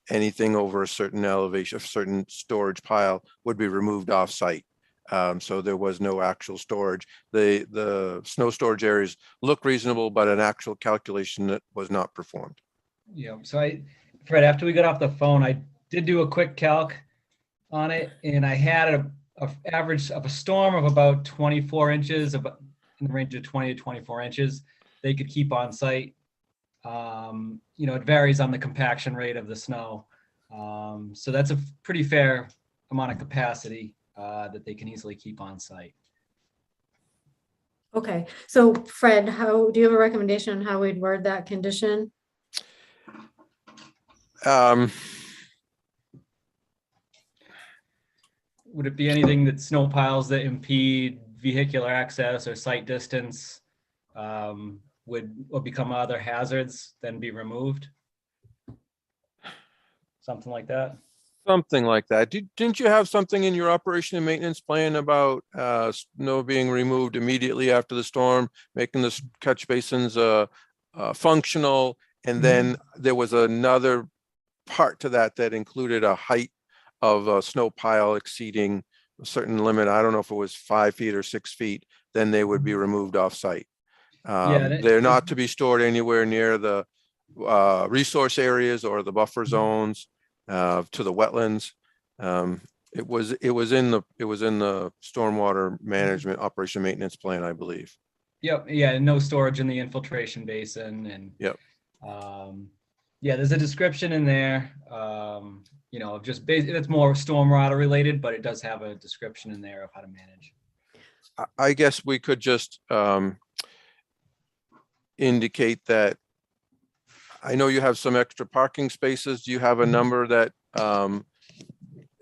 anything over a certain elevation, a certain storage pile would be removed off site. So there was no actual storage. The snow storage areas look reasonable, but an actual calculation that was not performed. Yeah, so Fred, after we got off the phone, I did do a quick calc on it, and I had average of a storm of about 24 inches, about in the range of 20 to 24 inches, they could keep on site. It varies on the compaction rate of the snow. So that's a pretty fair amount of capacity that they can easily keep on site. Okay, so Fred, do you have a recommendation on how we'd word that condition? Would it be anything that snow piles that impede vehicular access or sight distance would become other hazards, then be removed? Something like that? Something like that. Didn't you have something in your operation and maintenance plan about snow being removed immediately after the storm, making the catch basins functional? And then there was another part to that that included a height of a snow pile exceeding a certain limit. I don't know if it was 5 feet or 6 feet, then they would be removed off site. They're not to be stored anywhere near the resource areas or the buffer zones to the wetlands. It was in the stormwater management operation maintenance plan, I believe. Yep. Yeah. No storage in the infiltration basin, and yep. There's a description in there. Just it's more stormwater related, but it does have a description in there of how to manage. I guess we could just indicate that. I know you have some extra parking spaces. Do you have a number that,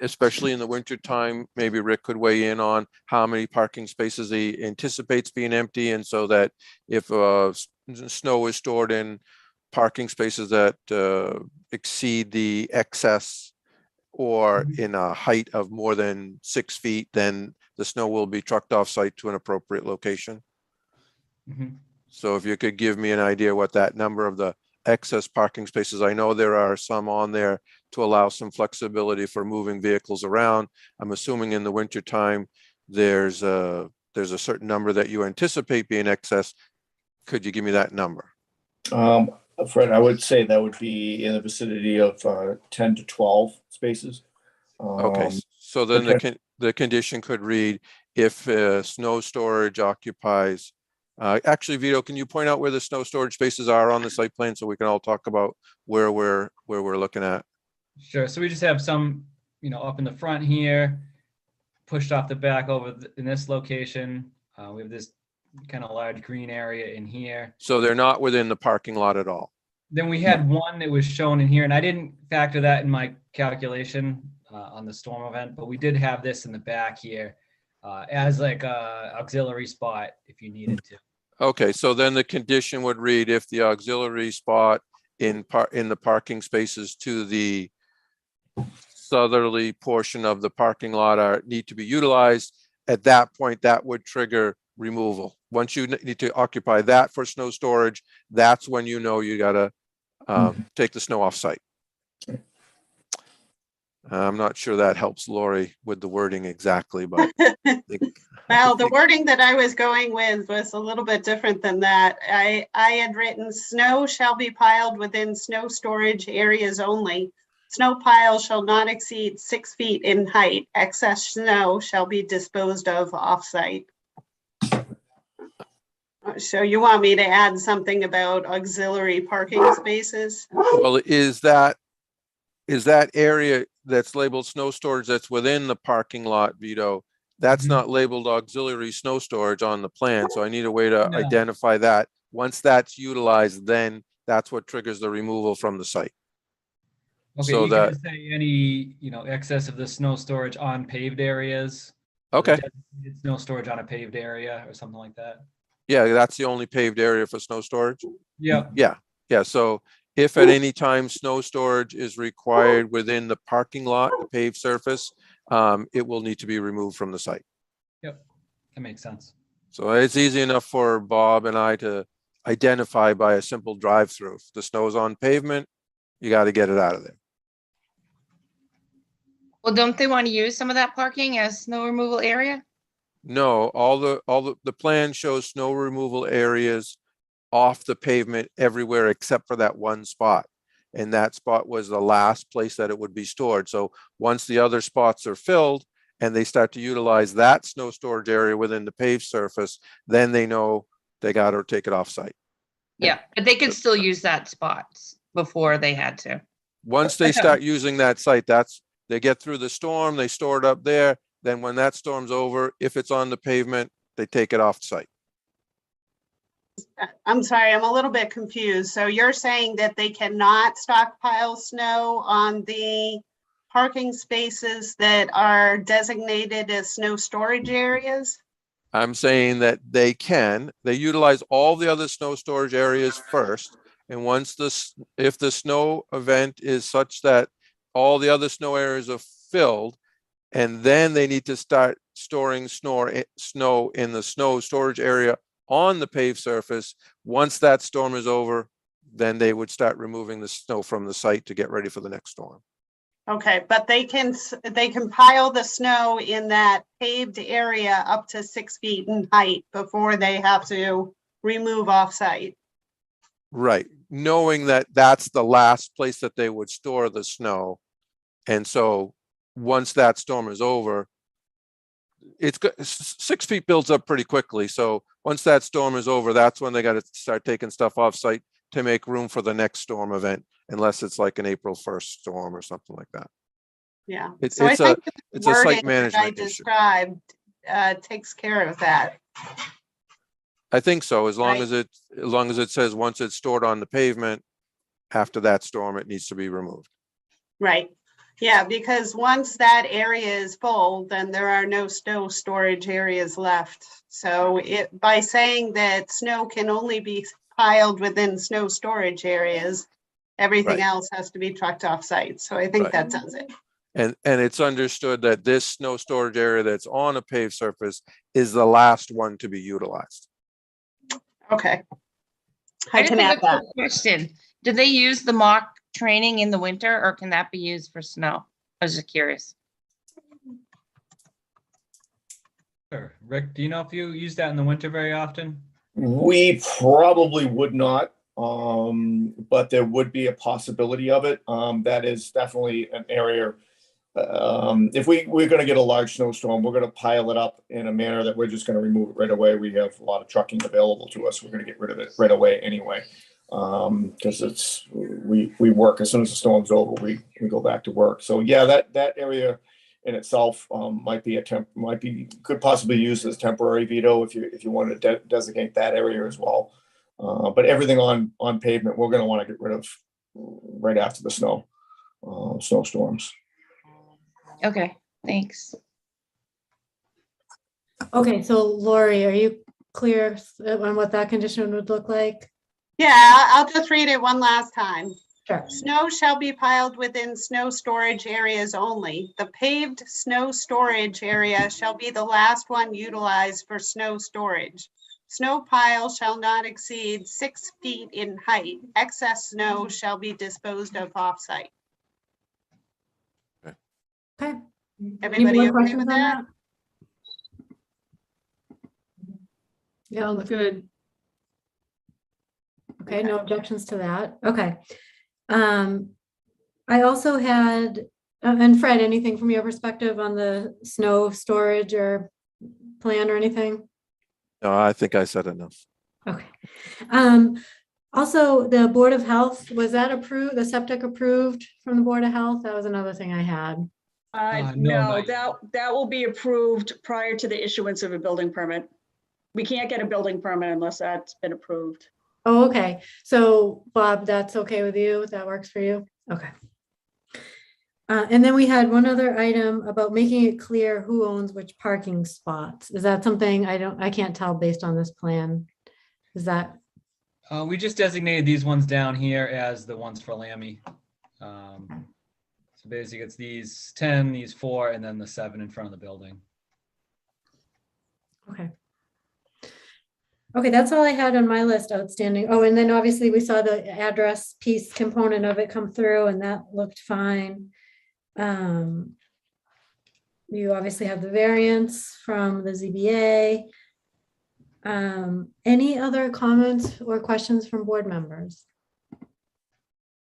especially in the winter time, maybe Rick could weigh in on how many parking spaces he anticipates being empty, and so that if snow is stored in parking spaces that exceed the excess or in a height of more than 6 feet, then the snow will be trucked off site to an appropriate location. So if you could give me an idea what that number of the excess parking spaces, I know there are some on there to allow some flexibility for moving vehicles around. I'm assuming in the winter time, there's a certain number that you anticipate being excess. Could you give me that number? Fred, I would say that would be in the vicinity of 10 to 12 spaces. Okay, so then the condition could read, if snow storage occupies, actually, Vito, can you point out where the snow storage spaces are on the site plan so we can all talk about where we're looking at? Sure. So we just have some, up in the front here, pushed off the back over in this location. We have this kind of large green area in here. So they're not within the parking lot at all? Then we had one that was shown in here, and I didn't factor that in my calculation on the storm event, but we did have this in the back here as like a auxiliary spot if you needed to. Okay, so then the condition would read, if the auxiliary spot in the parking spaces to the southerly portion of the parking lot need to be utilized, at that point, that would trigger removal. Once you need to occupy that for snow storage, that's when you know you gotta take the snow off site. I'm not sure that helps Lori with the wording exactly, but well, the wording that I was going with was a little bit different than that. I had written, snow shall be piled within snow storage areas only. Snow piles shall not exceed 6 feet in height. Excess snow shall be disposed of off-site. So you want me to add something about auxiliary parking spaces? Well, is that area that's labeled snow storage that's within the parking lot, Vito, that's not labeled auxiliary snow storage on the plan. So I need a way to identify that. Once that's utilized, then that's what triggers the removal from the site. Okay, so you can just say any, excess of the snow storage on paved areas. Okay. Snow storage on a paved area or something like that. Yeah, that's the only paved area for snow storage? Yeah. Yeah, so if at any time snow storage is required within the parking lot, the paved surface, it will need to be removed from the site. Yep, that makes sense. So it's easy enough for Bob and I to identify by a simple drive-through. If the snow is on pavement, you got to get it out of there. Well, don't they want to use some of that parking as snow removal area? No, all the plan shows snow removal areas off the pavement everywhere except for that one spot. And that spot was the last place that it would be stored. So once the other spots are filled and they start to utilize that snow storage area within the paved surface, then they know they got to take it off site. Yeah, but they could still use that spot before they had to. Once they Okay. start using that site, they get through the storm, they store it up there. Then when that storm's over, if it's on the pavement, they take it off site. I'm sorry, I'm a little bit confused. So you're saying that they cannot stockpile snow on the parking spaces that are designated as snow storage areas? I'm saying that they utilize all the other snow storage areas first. And once if the snow event is such that all the other snow areas are filled, and then they need to start storing snow in the snow storage area on the paved surface. Once that storm is over, then they would start removing the snow from the site to get ready for the next storm. Okay, but they can pile the snow in that paved area up to 6 feet in height before they have to remove off-site. Right, knowing that that's the last place that they would store the snow. And so once that storm is over, 6 feet builds up pretty quickly. So once that storm is over, that's when they got to start taking stuff off site to make room for the next storm event, unless it's like an April 1st storm or something like that. Yeah. It's So I a think the it's a site wording that I management issue. described takes care of that. I think so, as long Right. as it says once it's stored on the pavement, after that storm, it needs to be removed. Right. Yeah, because once that area is full, then there are no snow storage areas left. So by saying that snow can only be piled within snow storage areas, everything Right. else has to be trucked off site. So I think Right. that does it. And it's understood that this snow storage area that's on a paved surface is the last one to be utilized. Okay. I I just can have add a that. quick question. Do they use the mock training in the winter, or can that be used for snow? I was just curious. Sure. Rick, do you know if you use that in the winter very often? We probably would not, but there would be a possibility of it. That is definitely an area. If we're going to get a large snowstorm, we're going to pile it up in a manner that we're just going to remove it right away. We have a lot of trucking available to us. We're going to get rid of it right away anyway, because we work as soon as the storm's over. We go back to work. So yeah, that area in itself could possibly use as temporary, Vito, if you wanted to designate that area as well. But everything on pavement, we're going to want to get rid of right after the snowstorms. Okay, thanks. Okay, so Lori, are you clear on what that condition would look like? Yeah, I'll just read it one last time. Sure. Snow shall be piled within snow storage areas only. The paved snow storage area shall be the last one utilized for snow storage. Snow pile shall not exceed 6 feet in height. Excess snow shall be disposed of off-site. Okay. Everybody Any more agree questions with on that? Yeah, Sounds good. okay, no objections to that. Okay. I also had, and Fred, anything from your perspective on the snow storage or plan or anything? No, I think I said enough. Okay. Also, the Board of Health, was that approved, the septic approved from the Board of Health? That was another thing I had. No, No, not that will be approved prior to the issuance of a building permit. We can't get a building permit unless that's been approved. Oh, okay. So Bob, that's okay with you? That works for you? Okay. And then we had one other item about making it clear who owns which parking spots. Is that something I can't tell based on this plan? Is that, We just designated these ones down here as the ones for Lammy. So basically it's these 10, these 4, and then the 7 in front of the building. okay. Okay, that's all I had on my list outstanding. Oh, and then obviously we saw the address piece component of it come through and that looked fine. You obviously have the variance from the ZBA. Any other comments or questions from board members?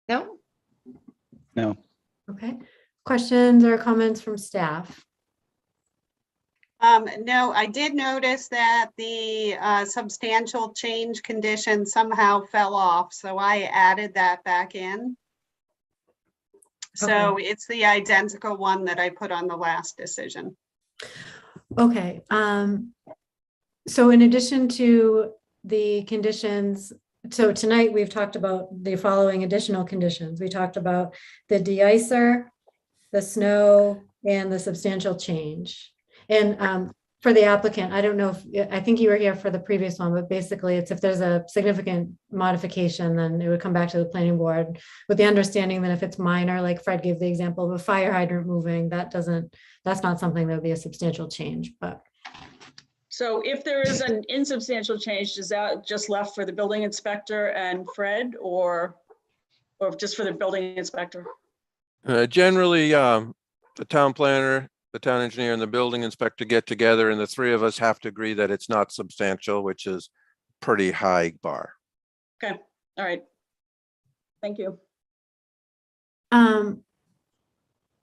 No? No. Okay, questions or comments from staff? No, I did notice that the substantial change condition somehow fell off, so I added that back in. So it's the identical one that I put on the last decision. Okay, so in addition to the conditions, so tonight we've talked about the following additional conditions. We talked about the de-icer, the snow, and the substantial change. And for the applicant, I don't know if, I think you were here for the previous one, but basically it's if there's a significant modification, then it would come back to the planning board with the understanding that if it's minor, like Fred gave the example of a fire hydrant moving, that's not something that would be a substantial change, but. So if there is an insubstantial change, is that just left for the building inspector and Fred, or just for the building inspector? Generally, the town planner, the town engineer, and the building inspector get together, and the three of us have to agree that it's not substantial, which is pretty high bar. Okay, all right. Thank you.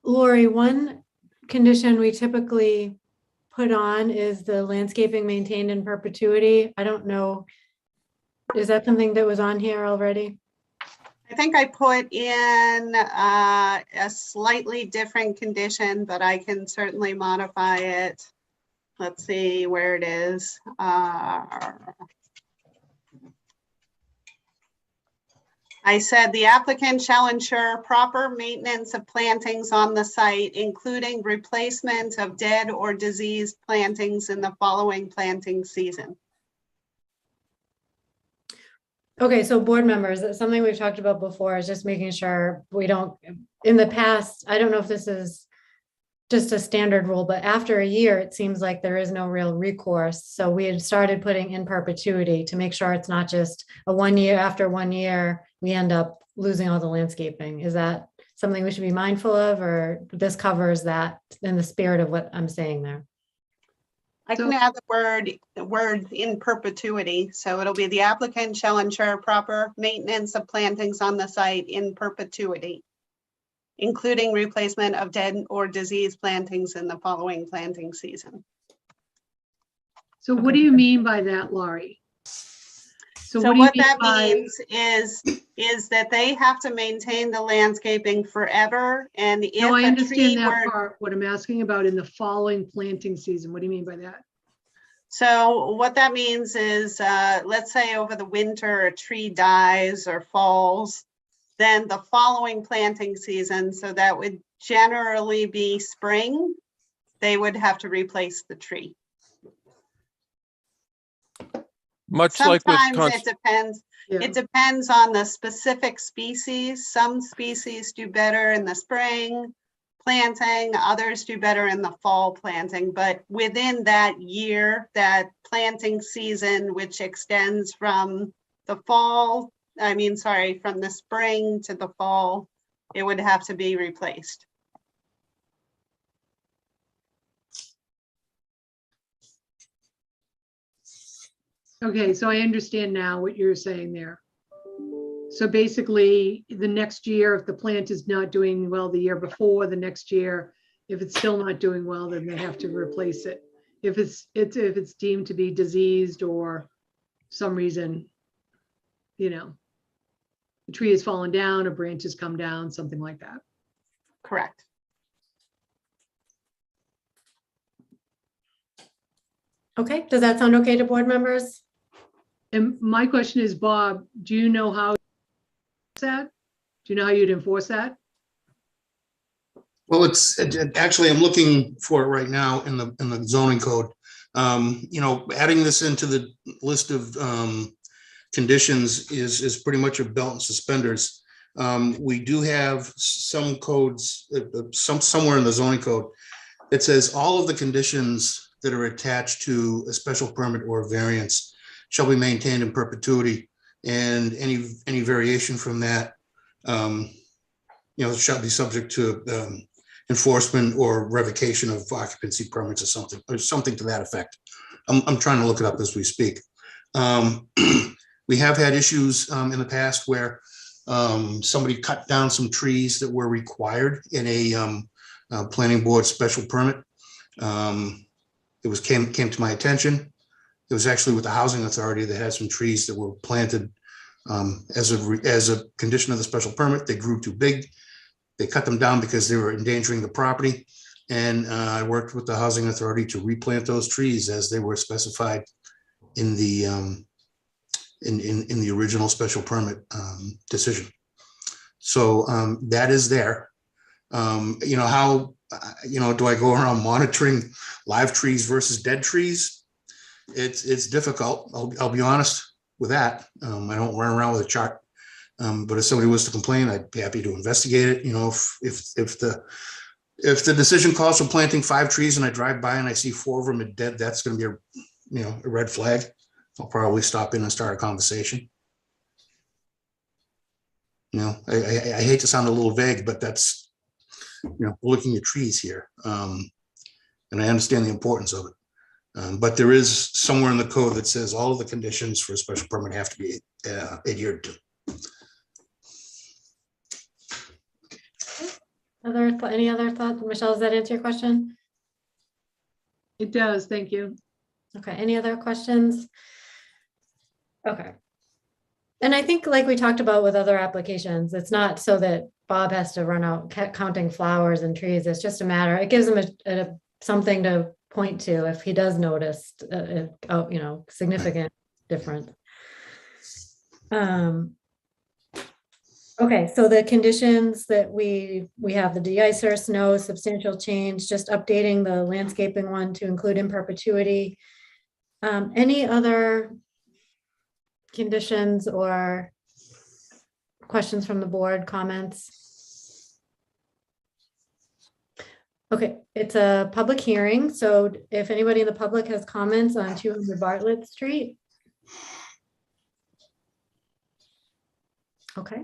Lori, one condition we typically put on is the landscaping maintained in perpetuity. I don't know, is that something that was on here already? I think I put in a slightly different condition, but I can certainly modify it. Let's see where it is. I said the applicant shall ensure proper maintenance of plantings on the site, including replacement of dead or diseased plantings in the following planting season. Okay, so board members, it's something we've talked about before is just making sure we don't, in the past, I don't know if this is just a standard rule, but after a year, it seems like there is no real recourse. So we had started putting in perpetuity to make sure it's not just a 1 year after 1 year, we end up losing all the landscaping. Is that something we should be mindful of, or this covers that in the spirit of what I'm saying there? I can add the word in perpetuity. So it'll be the applicant shall ensure proper maintenance of plantings on the site in perpetuity, including replacement of dead or diseased plantings in the following planting season. So what do you mean by that, Laurie? So what that means is that they have to maintain the landscaping forever. And if No, I a understand tree that were, part. What I'm asking about in the following planting season, what do you mean by that? so what that means is, let's say over the winter, a tree dies or falls, then the following planting season, so that would generally be spring, they would have to replace the tree. Much like with Sometimes it depends. It depends on the specific species. Some species do better in the spring planting, others do better in the fall planting. But within that year, that planting season, which extends from the fall, from the spring to the fall, it would have to be replaced. Okay, so I understand now what you're saying there. So basically, the next year, if the plant is not doing well the year before, the next year, if it's still not doing well, then they have to replace it. If it's deemed to be diseased or some reason, you know, the tree has fallen down, a branch has come down, something like that. Correct. Okay, does that sound okay to board members? And my question is, Bob, do you know how that? Do you know how you'd enforce that? Well, actually, I'm looking for it right now in the zoning code. You know, adding this into the list of conditions is pretty much a belt and suspenders. We do have some codes, somewhere in the zoning code, it says all of the conditions that are attached to a special permit or variance shall be maintained in perpetuity, and any variation from that, you know, shall be subject to enforcement or revocation of occupancy permits or something to that effect. I'm trying to look it up as we speak. We have had issues in the past where somebody cut down some trees that were required in a planning board special permit. came to my attention. It was actually with the housing authority that had some trees that were planted as a condition of the special permit. They grew too big. They cut them down because they were endangering the property. And I worked with the housing authority to replant those trees as they were specified in the in the original special permit decision. So that is there. You know, how, you know, do I go around monitoring live trees versus dead trees? It's difficult. I'll be honest with that. I don't run around with a chart. But if somebody was to complain, I'd be happy to investigate it. You know, if the decision calls for planting 5 trees and I drive by and I see 4 of them are dead, that's going to be a red flag. I'll probably stop in and start a conversation. You know, I hate to sound a little vague, but that's, you know, we're looking at trees here. And I understand the importance of it. But there is somewhere in the code that says all of the conditions for a special permit have to be adhered to. Any other thoughts? Michelle, does that answer your question? It does, thank you. Okay, any other questions? Okay. And I think like we talked about with other applications, it's not so that Bob has to run out counting flowers and trees. It's just a matter, it gives him something to point to if he does notice, you know, significant difference. Okay, so the conditions that we have, the de-icer, snow, substantial change, just updating the landscaping one to include in perpetuity. Any other conditions or questions from the board, comments? Okay, it's a public hearing, so if anybody in the public has comments on 200 Bartlett Street. Okay.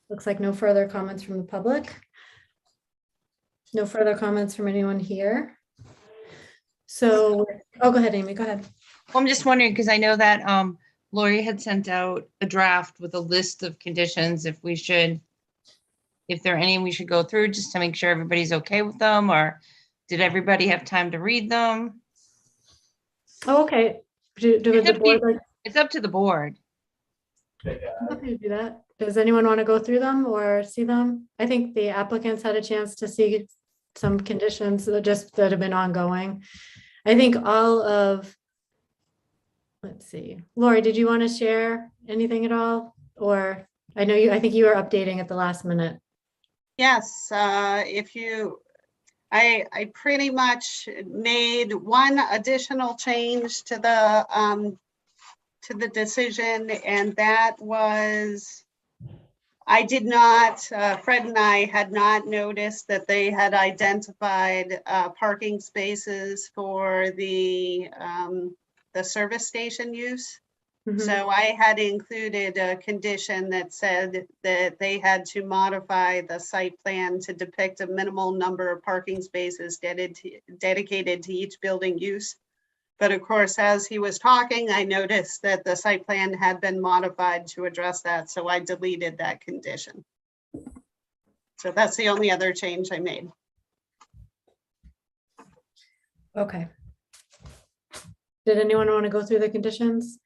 Looks like no further comments from the public. No further comments from anyone here. So, oh, go ahead, Amy, go ahead. Well, I'm just wondering, because I know that Lori had sent out a draft with a list of conditions if there are any we should go through just to make sure everybody's okay with them, or did everybody have time to read them? Oh, okay. It's up to the board. I'm happy to do that. Does anyone want to go through them or see them? I think the applicants had a chance to see some conditions that have been ongoing. I think all of, let's see, Lori, did you want to share anything at all? Or I think you were updating at the last minute. Yes, I pretty much made one additional change to the decision, and that was, I did not, Fred and I had not noticed that they had identified parking spaces for the service station use. Mm-hmm. So I had included a condition that said that they had to modify the site plan to depict a minimal number of parking spaces dedicated to each building use. But of course, as he was talking, I noticed that the site plan had been modified to address that, so I deleted that condition. So that's the only other change I made. Okay. Did anyone want to go through the conditions?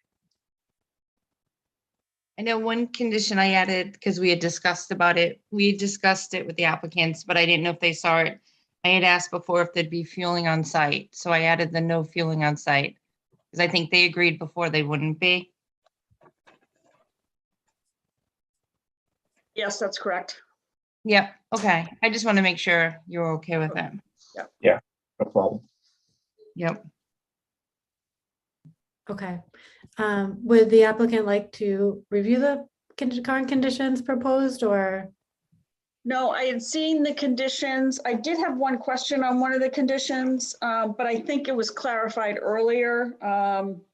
I know one condition I added, because we had discussed about it. We discussed it with the applicants, but I didn't know if they saw it. I had asked before if there'd be fueling on site, so I added the no fueling on site, because I think they agreed before they wouldn't be. Yes, that's correct. Yep, okay. I just want to make sure you're okay with it. Yeah, no problem. Yep. Okay. Would the applicant like to review the current conditions proposed, or? No, I had seen the conditions. I did have one question on one of the conditions, but I think it was clarified earlier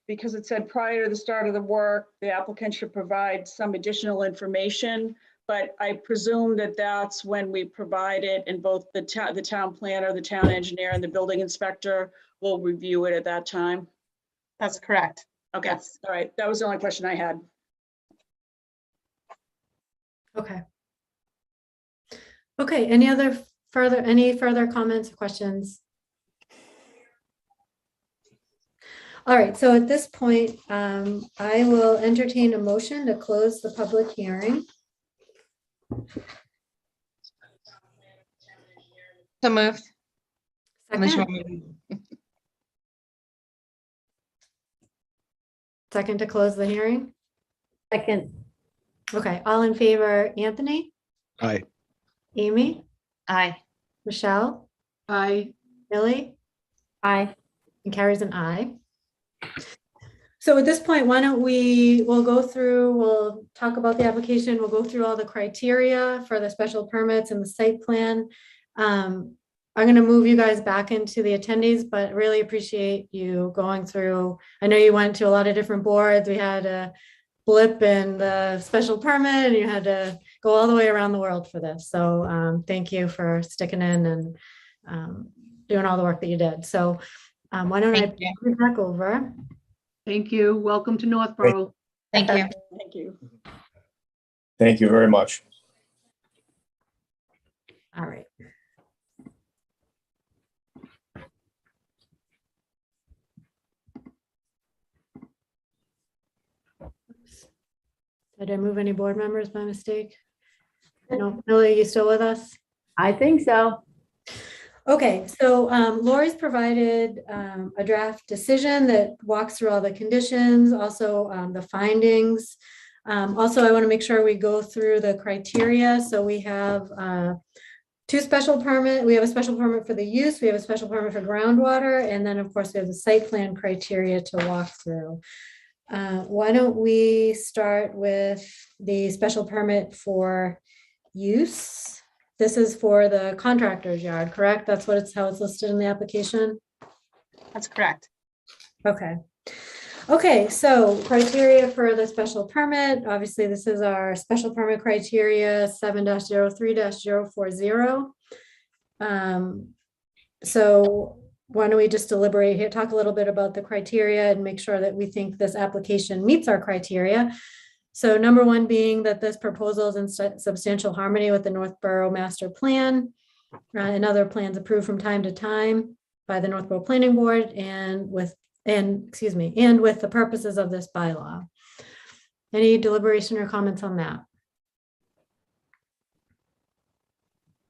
because it said prior to the start of the work, the applicant should provide some additional information. But I presume that that's when we provide it, and both the town planner, the town engineer, and the building inspector will review it at that time. That's correct. Okay, Yes. all right. That was the only question I had. Okay. Okay, any further comments or questions? All right, so at this point, I will entertain a motion to close the public hearing. So moved. Unless you Second, want me to- second to close the hearing. Second, Okay, all in favor, Anthony, Aye. Amy, Aye. Michelle, Aye. Millie, aye. and Carrie's an aye. So at this point, why don't we'll talk about the application, we'll go through all the criteria for the special permits and the site plan. I'm gonna move you guys back into the attendees, but really appreciate you going through. I know you went to a lot of different boards. We had a blip in the special permit and you had to go all the way around the world for this. So thank you for sticking in and doing all the work that you did. So why don't I Thank you. move back over? Thank you. Welcome to Northborough. Thank you. Thank you. Thank you very much. All right. Did I move any board members by mistake? No, Millie, you still with us? I think so. Okay, so Lori's provided a draft decision that walks through all the conditions, also the findings. Also, I want to make sure we go through the criteria. So we have two special permit. We have a special permit for the use. We have a special permit for groundwater. And then, of course, we have the site plan criteria to walk through. Why don't we start with the special permit for use? This is for the contractor's yard, correct? That's how it's listed in the application? That's correct. Okay. Okay, so criteria for the special permit. Obviously, this is our special permit criteria 7-03-040. So why don't we just deliberate here, talk a little bit about the criteria and make sure that we think this application meets our criteria. So number one being that this proposal is in substantial harmony with the Northborough Master Plan and other plans approved from time to time by the Northborough Planning Board and with the purposes of this bylaw. Any deliberation or comments on that?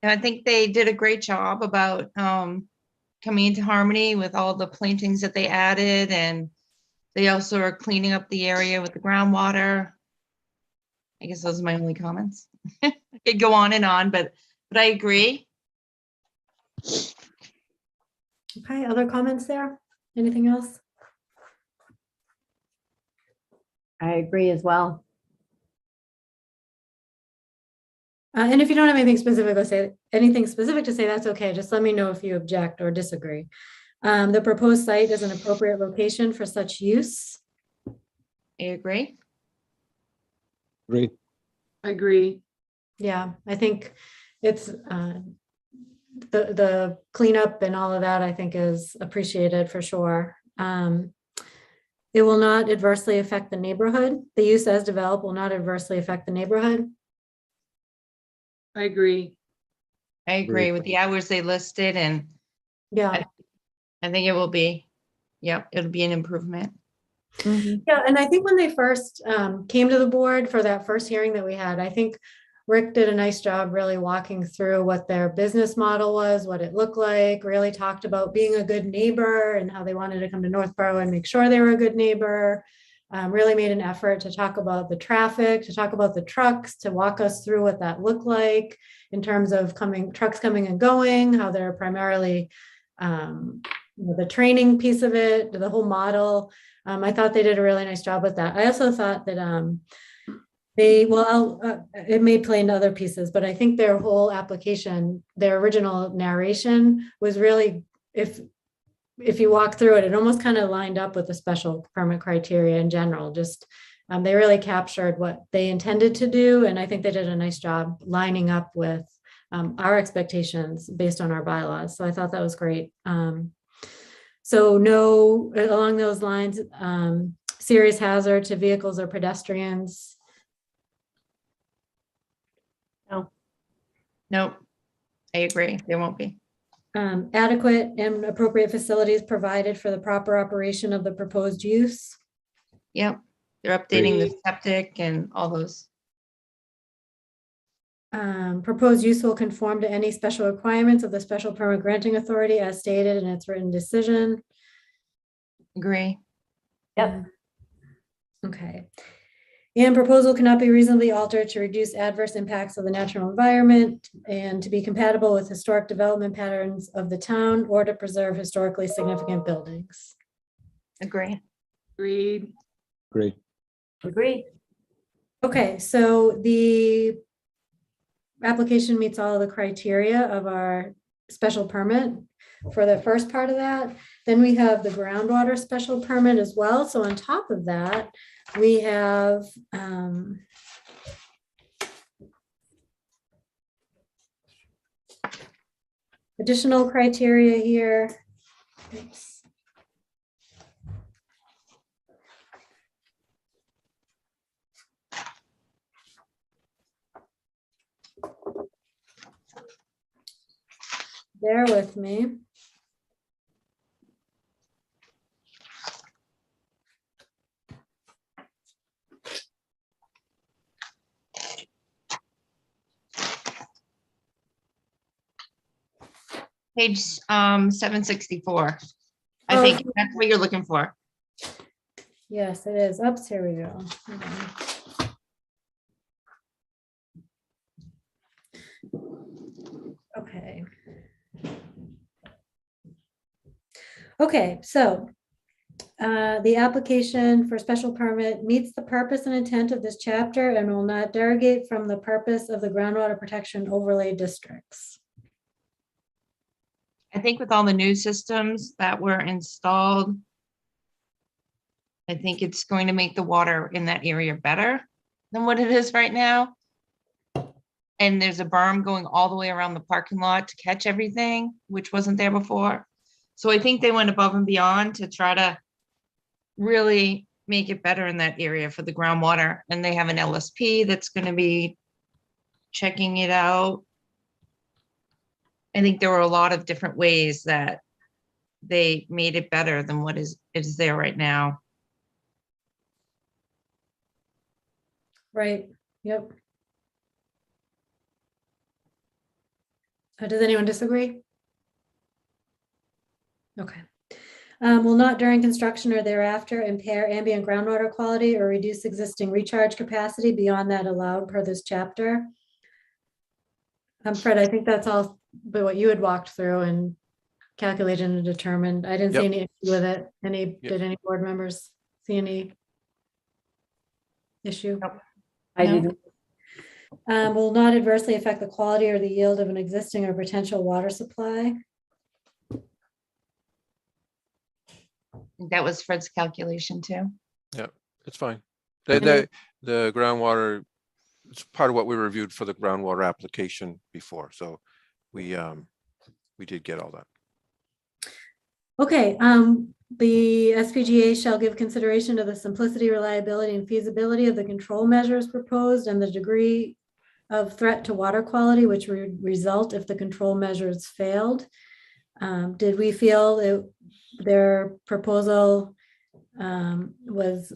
I think they did a great job about coming into harmony with all the plantings that they added, and they also are cleaning up the area with the groundwater. I guess those are my only comments. I could go on and on, but I agree. Okay, other comments there? Anything else? I agree as well. And if you don't have anything specific to say, that's okay. Just let me know if you object or disagree. The proposed site is an appropriate location for such use. I agree. Agree. I agree. Yeah, I think it's the cleanup and all of that, I think is appreciated for sure. It will not adversely affect the neighborhood. The use as developed will not adversely affect the neighborhood. I agree. I agree with the hours they listed, and Yeah. I think it will be, it'll be an improvement. Yeah, and I think when they first came to the board for that first hearing that we had, I think Rick did a nice job really walking through what their business model was, what it looked like, really talked about being a good neighbor and how they wanted to come to Northborough and make sure they were a good neighbor. Really made an effort to talk about the traffic, to talk about the trucks, to walk us through what that looked like in terms of trucks coming and going, how they're primarily the training piece of it, the whole model. I thought they did a really nice job with that. I also thought that it may play into other pieces, but I think their whole application, their original narration was really, if you walk through it, it almost kind of lined up with the special permit criteria in general. Just they really captured what they intended to do, and I think they did a nice job lining up with our expectations based on our bylaws. So I thought that was great. So no, along those lines, serious hazard to vehicles or pedestrians. Nope. I agree. There won't be. Adequate and appropriate facilities provided for the proper operation of the proposed use. Yep, they're updating the septic and all those. Proposed use will conform to any special requirements of the special permit granting authority as stated in its written decision. Agree. Yep. Okay. And proposal cannot be reasonably altered to reduce adverse impacts of the natural environment and to be compatible with historic development patterns of the town or to preserve historically significant buildings. Agree. Agreed. Great. Agreed. Okay, so the application meets all the criteria of our special permit for the first part of that. Then we have the groundwater special permit as well. So on top of that, we have additional criteria here. Oops. Bear with me. Page 764. I think that's what you're looking for. Yes, it is. Oops, here we go. Hold on. Okay. Okay, so the application for special permit meets the purpose and intent of this chapter and will not derogate from the purpose of the groundwater protection overlay districts. I think with all the new systems that were installed, I think it's going to make the water in that area better than what it is right now. And there's a berm going all the way around the parking lot to catch everything, which wasn't there before. So I think they went above and beyond to try to really make it better in that area for the groundwater. And they have an LSP that's going to be checking it out. I think there were a lot of different ways that they made it better than what is there right now. Right, yep. Does anyone disagree? Okay. Will not during construction or thereafter impair ambient groundwater quality or reduce existing recharge capacity beyond that allowed per this chapter. Fred, I think that's all but what you had walked through and calculated and determined. I didn't see any issue with it. Did any board members see any issue? Nope. I No. didn't. Will not adversely affect the quality or the yield of an existing or potential water supply. That was Fred's calculation too. Yeah, it's fine. The groundwater, it's part of what we reviewed for the groundwater application before. So we did get all that. Okay, the SPGA shall give consideration to the simplicity, reliability, and feasibility of the control measures proposed and the degree of threat to water quality which would result if the control measures failed. Did we feel that their proposal was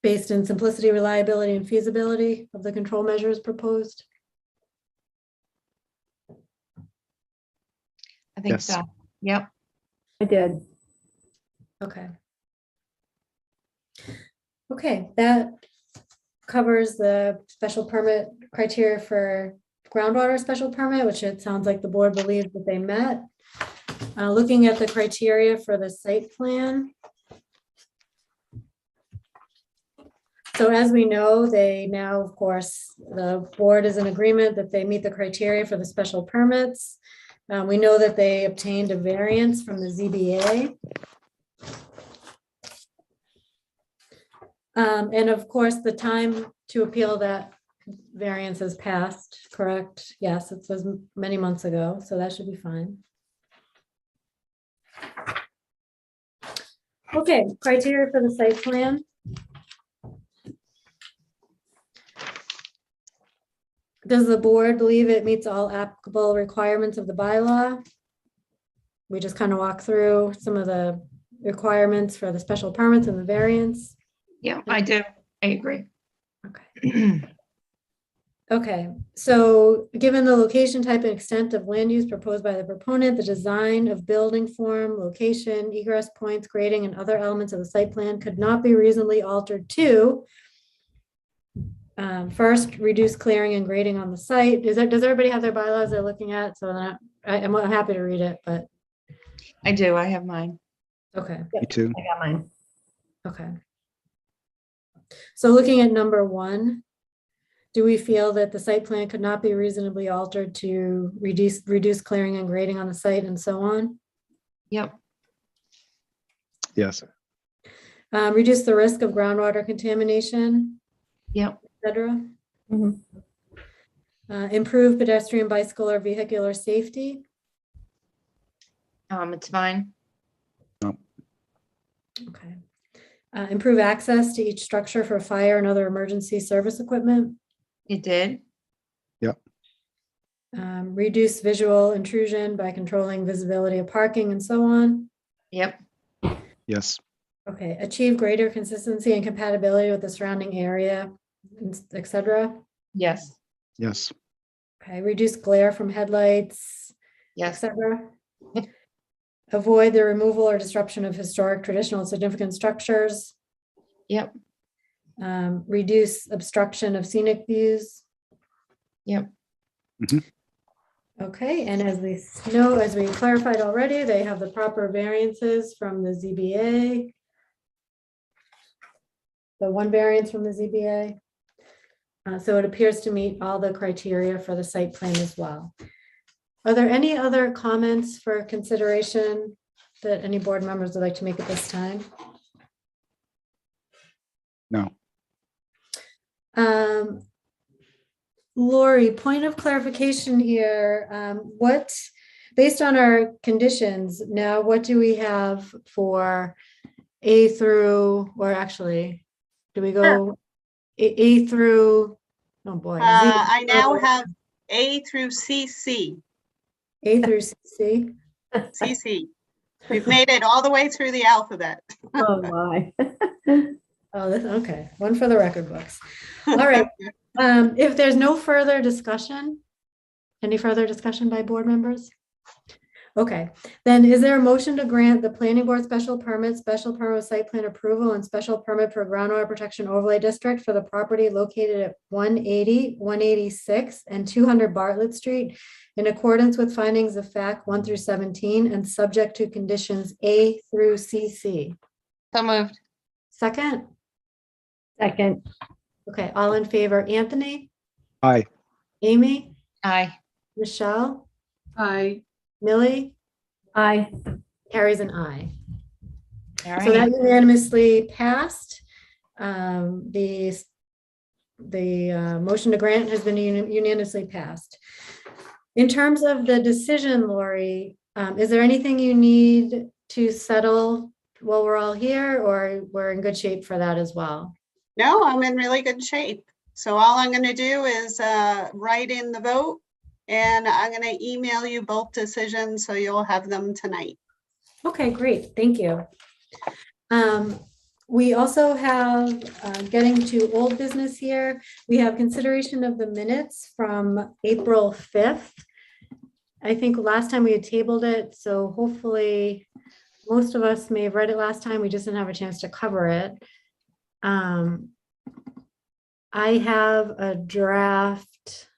based in simplicity, reliability, and feasibility of the control measures proposed? I think Yes. so. Yep. I did. Okay. Okay, that covers the special permit criteria for groundwater special permit, which it sounds like the board believes that they met. Looking at the criteria for the site plan. So as we know, they now, of course, the board is in agreement that they meet the criteria for the special permits. We know that they obtained a variance from the ZBA. And of course, the time to appeal that variance has passed, correct? Yes, it was many months ago, so that should be fine. Okay, criteria for the site plan. Does the board believe it meets all applicable requirements of the bylaw? we just kind of walk through some of the requirements for the special permits and the variance? Yeah, I do. I agree. Okay. Okay, so given the location, type, and extent of land use proposed by the proponent, the design of building form, location, egress points, grading, and other elements of the site plan could not be reasonably altered to first, reduce clearing and grading on the site. Does everybody have their bylaws they're looking at? So that I'm happy to read it, but I do. I have mine. okay, Me too. I got mine. okay. So looking at number 1, do we feel that the site plan could not be reasonably altered to reduce clearing and grading on the site and so on? Yep. Yes. Reduce the risk of groundwater contamination, Yep. etc. Mhm. Improve pedestrian, bicycle, or vehicular safety. It's fine. Okay. Improve access to each structure for fire and other emergency service equipment. It did. Yep. Reduce visual intrusion by controlling visibility of parking and so on. Yep. Yes. Okay. Achieve greater consistency and compatibility with the surrounding area, etc. Yes. Yes. Okay. Reduce glare from headlights, Yes. etc. Avoid the removal or disruption of historic, traditional, and significant structures. Yep. Reduce obstruction of scenic views. Yep. Mhm. Okay, and as we know, as we clarified already, they have the proper variances from the ZBA. The one variance from the ZBA. So it appears to meet all the criteria for the site plan as well. Are there any other comments for consideration that any board members would like to make at this time? No. Lori, point of clarification here. Based on our conditions, now what do we have for A through, or actually, do we go A through, oh boy. I now have A through CC. A through CC. CC. We've made it all the way through the alphabet. Oh, my. Oh, okay. One for the record books. All right. If there's no further discussion, any further discussion by board members? Okay, then is there a motion to grant the planning board special permit with site plan approval, and special permit for groundwater protection overlay district for the property located at 180, 186, and 200 Bartlett Street in accordance with findings of fact 1 through 17 and subject to conditions A through CC? So moved. Second? Second. Okay, all in favor, Anthony, Aye. Amy, Aye. Michelle, Aye. Millie, Aye. carries an aye. All So that right. unanimously passed. The motion to grant has been unanimously passed. In terms of the decision, Lori, is there anything you need to settle while we're all here, or we're in good shape for that as well? No, I'm in really good shape. So all I'm going to do is write in the vote, and I'm going to email you both decisions so you'll have them tonight. Okay, great. Thank you. We also have, getting to old business here, we have consideration of the minutes from April 5th. I think last time we had tabled it, so hopefully most of us may have read it last time. We just didn't have a chance to cover it. I have a draft.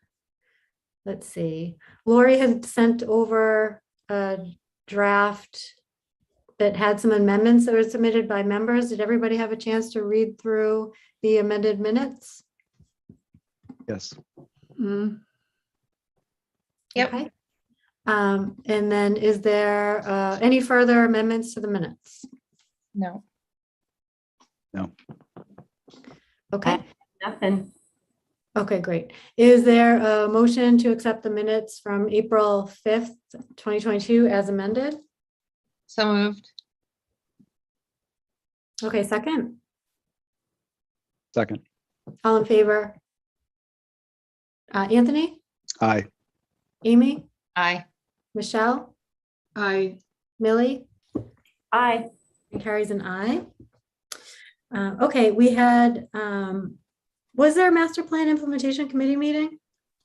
Let's see. Lori had sent over a draft that had some amendments that were submitted by members. Did everybody have a chance to read through the amended minutes? Yes. Mm. Yep. Okay. And then is there any further amendments to the minutes? No. No. Okay. Nothing. Okay, great. Is there a motion to accept the minutes from April 5th, 2022 as amended? So moved. Okay, second. Second. All in favor? Anthony? Aye. Amy? Aye. Michelle? Aye. Millie? Aye. And Carrie's an aye. Okay, we had, was there a master plan implementation committee meeting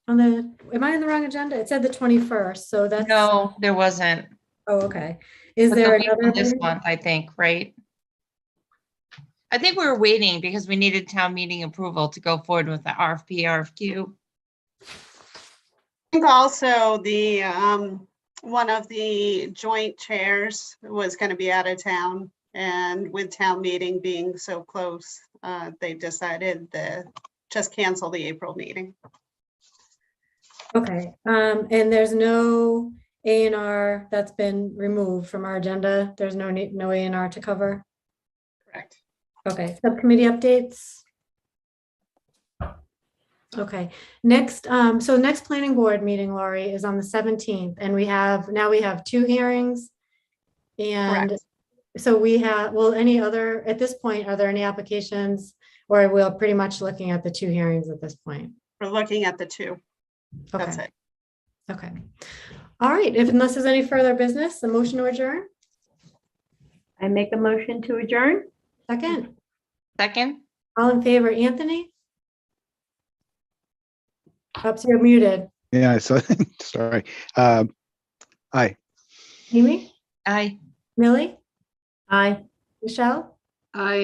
on the, am I on the wrong agenda? It said the 21st, so that's. No, there wasn't. Oh, okay. Is But there there'll be another? one this meeting? month, I think, right? I think we were waiting because we needed town meeting approval to go forward with the RFP, RFQ. I think also the, one of the joint chairs was going to be out of town, and with town meeting being so close, they decided to just cancel the April meeting. Okay, and there's no A&R that's been removed from our agenda. There's no need, no A&R to cover. Correct. Okay, subcommittee updates. Okay, next, so next planning board meeting, Laurie, is on the 17th, and we have 2 hearings. And Correct. so we have, well, any other, at this point, are there any applications, or we're pretty much looking at the 2 hearings at this point? We're looking at the 2. That's Okay. it. Okay. All right, if unless there's any further business, a motion to adjourn? I make a motion to adjourn. Second, Second? all in favor, Anthony? Oops, you're muted. Yeah, so, sorry. Aye. Amy? Aye. Millie? Aye. Michelle? Aye.